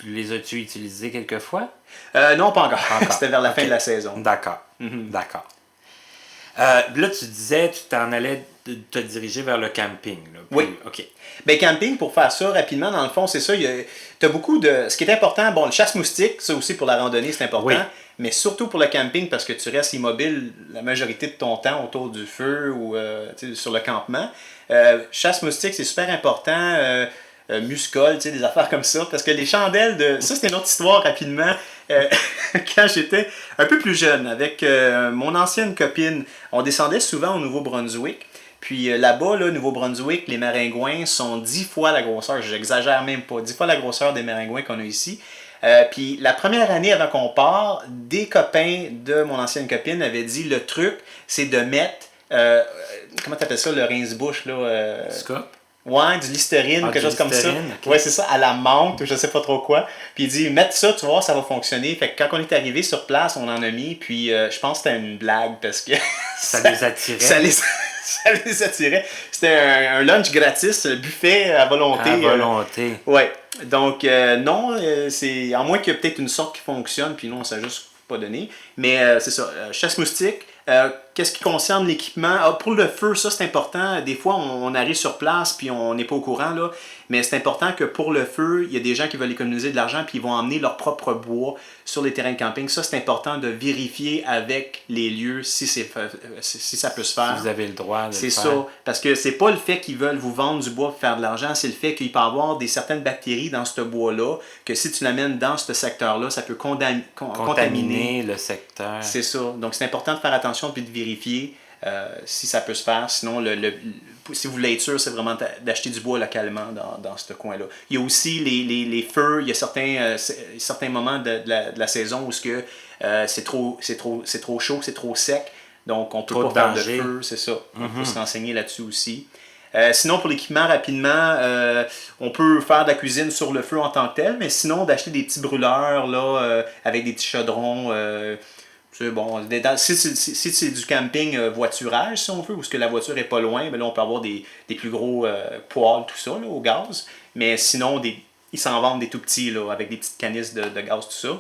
tu les as-tu utilisés quelquefois? Non, pas encore. C'était vers la fin de la saison. D'accord. D'accord. Là, tu disais, tu t'en allais te diriger vers le camping. Là. Puis, oui. OK. Ben camping, pour faire ça rapidement, dans le fond, c'est ça. T'as beaucoup de... Ce qui est important, bon, le chasse-moustique, ça aussi pour la randonnée, c'est important. Oui. Mais surtout pour le camping, parce que tu restes immobile la majorité de ton temps autour du feu ou sur le campement. Chasse-moustique, c'est super important. Muscol, des affaires comme ça. Parce que les chandelles de... Ça, c'était une autre histoire rapidement. Quand j'étais un peu plus jeune, avec mon ancienne copine, on descendait souvent au Nouveau-Brunswick. Puis là-bas, là, Nouveau-Brunswick, les maringouins sont 10 fois la grosseur, j'exagère même pas, 10 fois la grosseur des maringouins qu'on a ici. Puis la première année avant qu'on part, des copains de mon ancienne copine avaient dit le truc, c'est de mettre, comment t'appelles ça, le rince-bouche, là? Scope? Ouais, du Listerine, quelque chose comme ça. Okay. Ouais, c'est ça, à la menthe ou je sais pas trop quoi. Puis il dit, mettre ça, tu vois, ça va fonctionner. Fait que quand on est arrivé sur place, on en a mis. Puis je pense que c'était une blague parce que ça les attirait. ça les attirait. C'était un lunch gratis, buffet à volonté. À volonté. Ouais. Donc, non, c'est à moins qu'il y ait peut-être une sorte qui fonctionne, puis non, ça n'a juste pas donné. Mais c'est ça, chasse moustique. Qu'est-ce qui concerne l'équipement? Pour le feu, ça c'est important. Des fois, on arrive sur place puis on n'est pas au courant, là. Mais c'est important que pour le feu, il y a des gens qui veulent économiser de l'argent puis ils vont emmener leur propre bois sur les terrains de camping. Ça, c'est important de vérifier avec les lieux si ça peut se faire. Si vous avez le droit de le faire. C'est ça. Parce que c'est pas le fait qu'ils veulent vous vendre du bois pour faire de l'argent, c'est le fait qu'il peut y avoir certaines bactéries dans ce bois-là, que si tu l'amènes dans ce secteur-là, ça peut contaminer le secteur. C'est ça. Donc, c'est important de faire attention puis de vérifier si ça peut se faire. Sinon, si vous voulez être sûr, c'est vraiment d'acheter du bois localement dans ce coin-là. Il y a aussi les feux. Il y a certains moments de la saison où c'est trop chaud, c'est trop sec. Donc, on peut trop pas faire danger. de feu, c'est ça. On peut se renseigner là-dessus aussi. Sinon, pour l'équipement, rapidement, on peut faire de la cuisine sur le feu en tant que tel, mais sinon, d'acheter des petits brûleurs là, avec des petits chaudrons. C'est bon. Si c'est du camping voiturage, si on veut, ou que la voiture est pas loin, ben là, on peut avoir des plus gros poêles, tout ça, là, au gaz. Mais sinon, ils s'en vendent des tout petits, là, avec des petites canisses de gaz, tout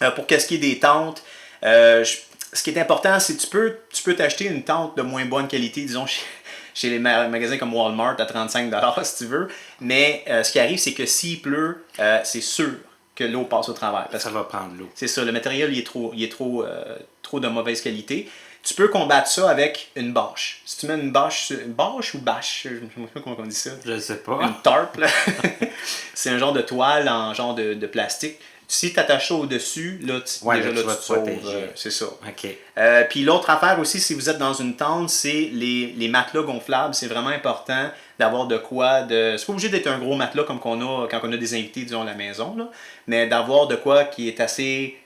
ça. Pour qu'est-ce qui est des tentes, ce qui est important, c'est que tu peux t'acheter une tente de moins bonne qualité, disons, chez les magasins comme Walmart à 35$ si tu veux. Mais ce qui arrive, c'est que s'il pleut, c'est sûr que l'eau passe au travers. Parce ça va prendre l'eau. C'est ça, le matériel il est trop de mauvaise qualité. Tu peux combattre ça avec une bâche. Si tu mets une bâche ou bâche, je ne sais pas comment on dit ça. Je ne sais pas. Une tarpe, là. C'est un genre de toile en genre de plastique. Si tu attaches ça au-dessus, là, tu te sauves. C'est ça. OK. Puis l'autre affaire aussi, si vous êtes dans une tente, c'est les matelas gonflables. C'est vraiment important d'avoir de quoi. C'est pas obligé d'être un gros matelas comme qu'on a quand on a des invités, disons, à la maison, là, mais d'avoir de quoi qui est assez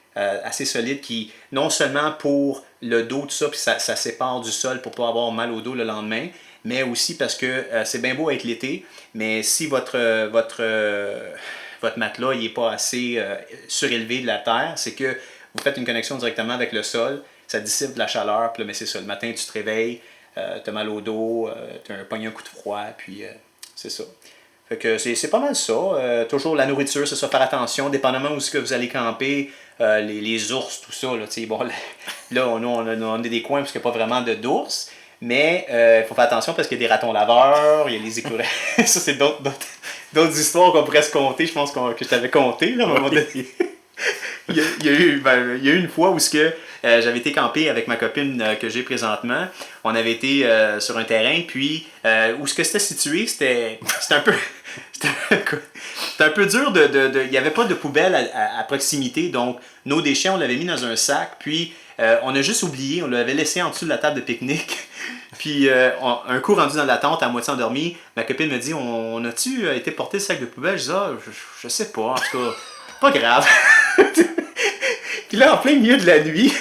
solide, qui non seulement pour le dos, tout ça, puis ça sépare du sol pour pas avoir mal au dos le lendemain, mais aussi parce que c'est bien beau être l'été, mais si votre matelas n'est pas assez surélevé de la terre, c'est que vous faites une connexion directement avec le sol, ça dissipe de la chaleur, puis là, mais c'est ça, le matin tu te réveilles, tu as mal au dos, tu as un coup de froid, puis c'est ça. Fait que c'est pas mal ça. Toujours la nourriture, c'est ça, faire attention, dépendamment où est-ce que vous allez camper, les ours, tout ça, là, bon, là on a des coins où il n'y a pas vraiment d'ours, mais il faut faire attention parce qu'il y a des ratons laveurs, il y a les écureuils. Ça, c'est d'autres histoires qu'on pourrait se conter, je pense que je t'avais conté, là, à un moment donné. il y a eu une fois où j'avais été camper avec ma copine que j'ai présentement. On avait été sur un terrain, puis où c'était situé, c'était un peu... C'était un peu dur il n'y avait pas de poubelle à proximité, donc nos déchets, on l'avait mis dans un sac, puis on a juste oublié, on l'avait laissé en dessous de la table de pique-nique. Puis un coup rendu dans la tente, à moitié endormi, ma copine me dit, on a-tu été porter le sac de poubelle? Je dis, je sais pas, en tout cas, pas grave. Puis là, en plein milieu de la nuit,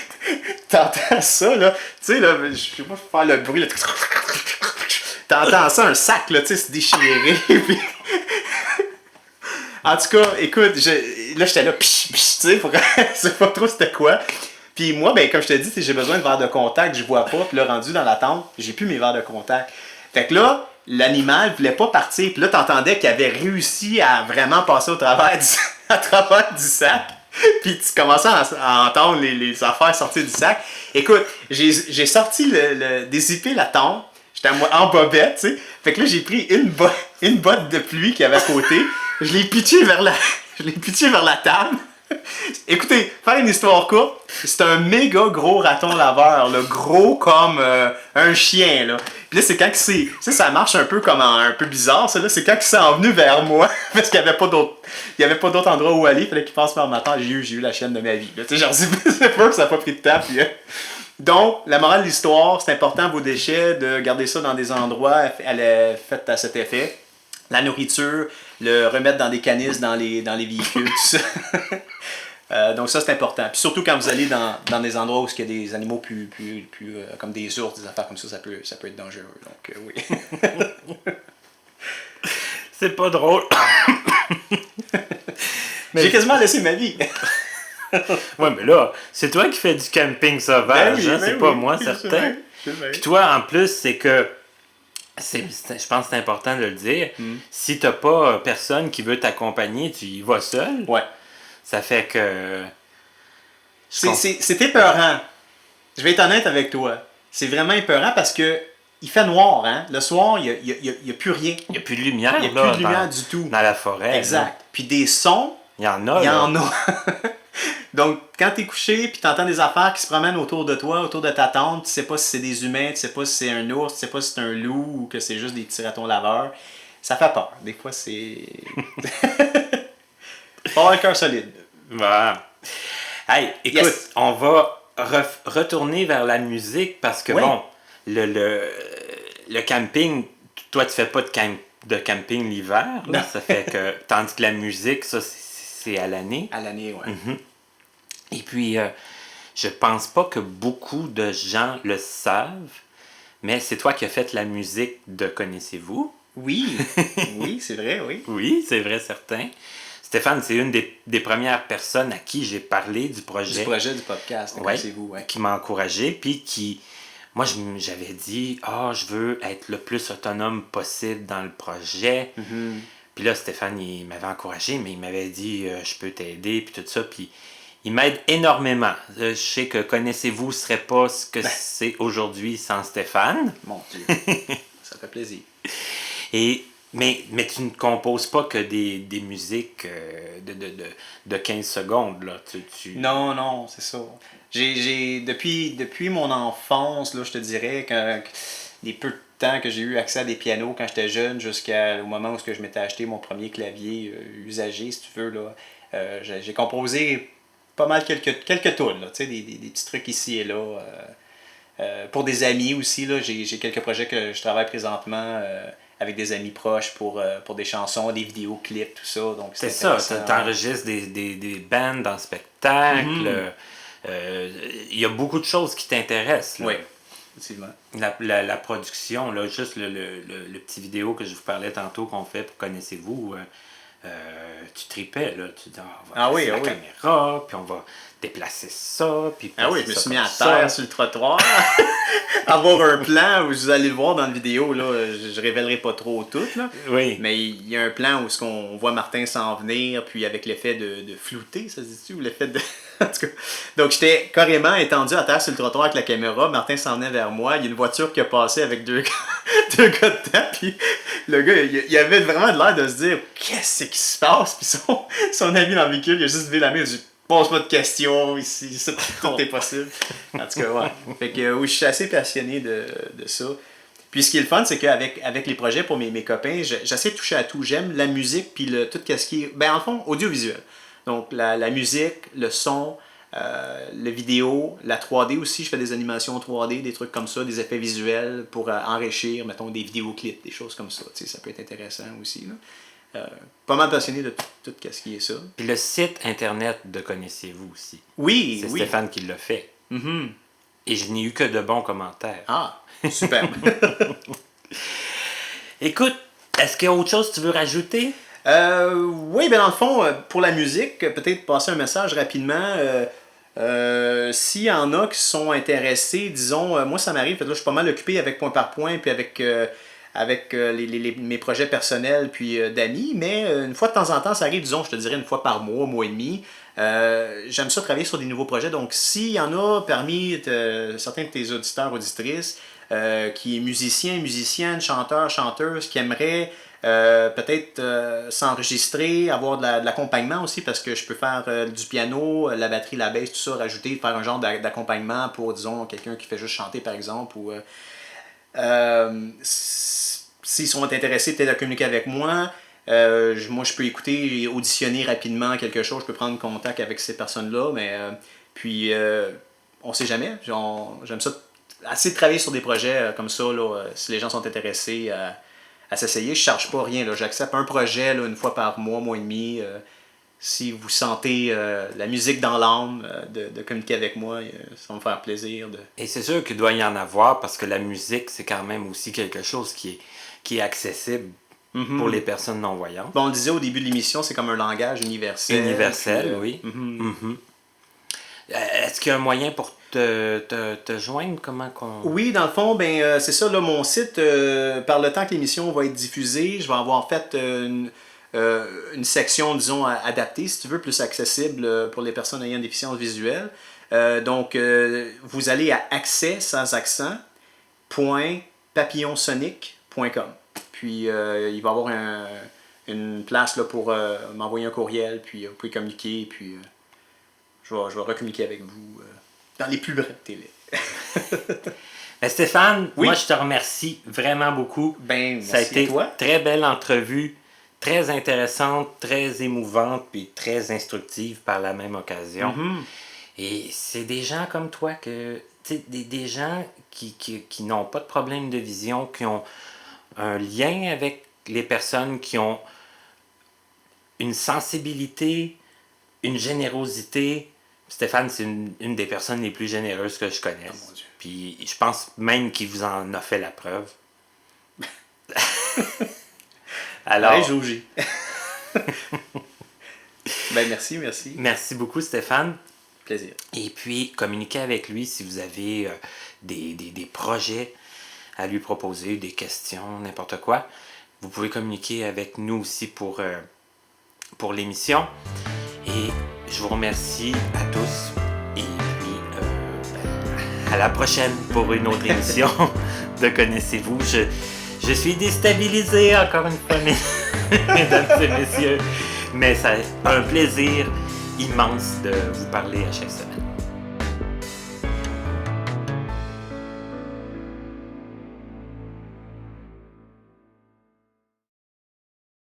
t'entends ça, là, tu sais, là, je sais pas faire le bruit, là, t'entends ça, un sac, là, tu sais, se déchirer, puis... En tout cas, écoute, là, j'étais là, pich, tu sais, je sais pas trop c'était quoi. Puis moi, ben, comme je te dis, j'ai besoin de verres de contact, je vois pas. Puis là, rendu dans la tente, j'ai plus mes verres de contact. Fait que là, l'animal voulait pas partir. Puis là, t'entendais qu'il avait réussi à vraiment passer au travers du sac. Puis tu commençais à entendre les affaires sortir du sac. Écoute, j'ai sorti dézippé la tente. J'étais en bobette, tu sais. Fait que là, j'ai pris une botte de pluie qu'il y avait à côté. Je l'ai pitché vers la table. Écoutez, faire une histoire courte, c'est un méga gros raton laveur, là, gros comme un chien, là. Puis là, c'est quand ça marche un peu comme un peu bizarre, ça, là, c'est quand il s'est envenu vers moi, parce qu'il n'y avait pas d'autre endroit où aller, il fallait qu'il passe par ma tente, j'ai eu la chienne de ma vie, là. Tu sais, genre, c'est peur que ça n'a pas pris de temps, puis... Donc, la morale de l'histoire, c'est important, vos déchets, de garder ça dans des endroits faits à cet effet. La nourriture, le remettre dans des canisses dans les véhicules, tout ça. Donc ça, c'est important. Puis surtout quand vous allez dans des endroits où il y a des animaux plus comme des ours, des affaires comme ça peut être dangereux. Donc oui. C'est pas drôle. J'ai quasiment laissé ma vie. Ouais, mais là, c'est toi qui fais du camping sauvage, hein? C'est pas moi, certain. Puis toi, en plus, c'est que, je pense que c'est important de le dire, si t'as pas personne qui veut t'accompagner, tu y vas seul. Ouais. Ça fait que... C'est épeurant. Je vais être honnête avec toi. C'est vraiment épeurant parce que il fait noir, hein. Le soir, il y a plus rien. Il n'y a plus de lumière, Il n'y a plus de lumière du tout. Dans la forêt. Exact. Là. Puis des sons, il y en a. Il y en a. Donc, quand tu es couché puis tu entends des affaires qui se promènent autour de toi, autour de ta tente, tu sais pas si c'est des humains, tu sais pas si c'est un ours, tu sais pas si c'est un loup ou que c'est juste des petits ratons laveurs, ça fait peur. Des fois, c'est... Faut avoir le cœur solide. Voilà. Hey, écoute, on va retourner vers la musique parce que, bon, le camping, toi, tu fais pas de camping l'hiver, là, ça fait que... Tandis que la musique, ça, c'est à l'année. À l'année, oui. Mm-hmm. Et puis, je pense pas que beaucoup de gens le savent, mais c'est toi qui as fait la musique de Connaissez-vous? Oui, oui, c'est vrai, oui. Oui, c'est vrai, certain. Stéphane, c'est une des premières personnes à qui j'ai parlé du projet. Du projet du podcast, Connaissez-vous, ouais. Qui m'a encouragé, puis qui... Moi, j'avais dit, je veux être le plus autonome possible dans le projet. Mm-hmm. Puis là, Stéphane, il m'avait encouragé, mais il m'avait dit, je peux t'aider, puis tout ça. Puis il m'aide énormément. Je sais que Connaissez-vous ne serait pas ce que c'est aujourd'hui sans Stéphane. Mon Dieu, ça fait plaisir. Mais tu ne composes pas que des musiques de 15 secondes, là. Non, c'est ça. Depuis mon enfance, là, je te dirais, des peu de temps que j'ai eu accès à des pianos quand j'étais jeune, jusqu'au moment où je m'étais acheté mon premier clavier usagé, si tu veux, là, j'ai composé pas mal quelques tunes, là, des petits trucs ici et là. Pour des amis aussi, là, j'ai quelques projets que je travaille présentement avec des amis proches pour des chansons, des vidéoclips, tout ça. Donc c'est ça, tu enregistres des bands en spectacle. Il y a beaucoup de choses qui t'intéressent. Là. Oui, effectivement. La production, là, juste le petit vidéo que je vous parlais tantôt qu'on fait pour Connaissez-vous, tu tripais, là. Tu dis, on va placer la caméra, puis on va déplacer ça, puis je me suis mis à terre sur le trottoir. Avoir un plan où vous allez le voir dans la vidéo, là, je révélerai pas trop tout, là. Oui. Mais il y a un plan où on voit Martin s'en venir, puis avec l'effet de flouter, ça se dit-tu, ou l'effet de... En tout cas. Donc j'étais carrément étendu à terre sur le trottoir avec la caméra, Martin s'en venait vers moi, il y a une voiture qui a passé avec deux gars dedans, puis le gars, il avait vraiment l'air de se dire « Qu'est-ce qui se passe? » Puis son ami dans le véhicule, il a juste levé la main, il a dit « Pose pas de questions, ici, tout est possible. » En tout cas, ouais. Fait que oui, je suis assez passionné de ça. Puis ce qui est le fun, c'est qu'avec les projets pour mes copains, j'essaie de toucher à tout. J'aime la musique, puis tout ce qui est, en fond, audiovisuel. Donc la musique, le son, la vidéo, la 3D aussi. Je fais des animations 3D, des trucs comme ça, des effets visuels pour enrichir, mettons, des vidéoclips, des choses comme ça. Ça peut être intéressant aussi, là. Pas mal passionné de tout ce qui est ça. Puis le site internet de Connaissez-vous aussi. Oui, c'est Stéphane qui l'a fait. Mm-hmm. Et je n'ai eu que de bons commentaires. Ah, super. Écoute, est-ce qu'il y a autre chose que tu veux rajouter? Oui, dans le fond, pour la musique, peut-être passer un message rapidement. S'il y en a qui sont intéressés, disons, moi ça m'arrive, là, je suis pas mal occupé avec Point par Point, puis avec mes projets personnels puis d'amis, mais une fois de temps en temps, ça arrive, disons, je te dirais une fois par mois et demi. J'aime ça travailler sur des nouveaux projets, donc s'il y en a parmi certains de tes auditeurs, auditrices, qui est musicien, musicienne, chanteur, chanteuse, qui aimeraient peut-être s'enregistrer, avoir de l'accompagnement aussi, parce que je peux faire du piano, la batterie, la basse, tout ça, rajouter, faire un genre d'accompagnement pour, disons, quelqu'un qui fait juste chanter, par exemple, ou... s'ils sont intéressés peut-être à communiquer avec moi, moi je peux écouter et auditionner rapidement quelque chose, je peux prendre contact avec ces personnes-là, mais puis on sait jamais, j'aime ça assez travailler sur des projets comme ça, là, si les gens sont intéressés à s'essayer, je charge pas rien, là, j'accepte un projet là, une fois par mois et demi, si vous sentez la musique dans l'âme, de communiquer avec moi, ça va me faire plaisir. Et c'est sûr qu'il doit y en avoir, parce que la musique, c'est quand même aussi quelque chose qui est accessible pour les personnes non-voyantes. Bon, on le disait au début de l'émission, c'est comme un langage universel. Universel, oui. qu'il y a un moyen pour te joindre? Comment qu'on... Oui, dans le fond, c'est ça, là, mon site, par le temps que l'émission va être diffusée, je vais avoir en fait une section, disons, adaptée, si tu veux, plus accessible pour les personnes ayant une déficience visuelle. Donc, vous allez à accès sans accent .papillonsonic.com. Puis, il va y avoir une place là, pour m'envoyer un courriel, puis vous pouvez communiquer, puis je vais recommuniquer avec vous dans les plus brefs délais. Stéphane, oui? Moi je te remercie vraiment beaucoup. Merci ça a été toi. Très belle entrevue, très intéressante, très émouvante, puis très instructive par la même occasion. Mm-hmm. Et c'est des gens comme toi, des gens qui n'ont pas de problème de vision, qui ont un lien avec les personnes, qui ont une sensibilité, une générosité. Stéphane, c'est une des personnes les plus généreuses que je connaisse. Oh mon Dieu. Puis je pense même qu'il vous en a fait la preuve. Alors, ouais, Jouji. Merci. Merci beaucoup, Stéphane. Plaisir. Et puis, communiquez avec lui si vous avez des projets à lui proposer, des questions, n'importe quoi. Vous pouvez communiquer avec nous aussi pour l'émission. Et je vous remercie à tous. Et puis, à la prochaine pour une autre émission de Connaissez-vous. Je suis déstabilisé encore une fois, mesdames et messieurs. Mais c'est un plaisir immense de vous parler à chaque semaine.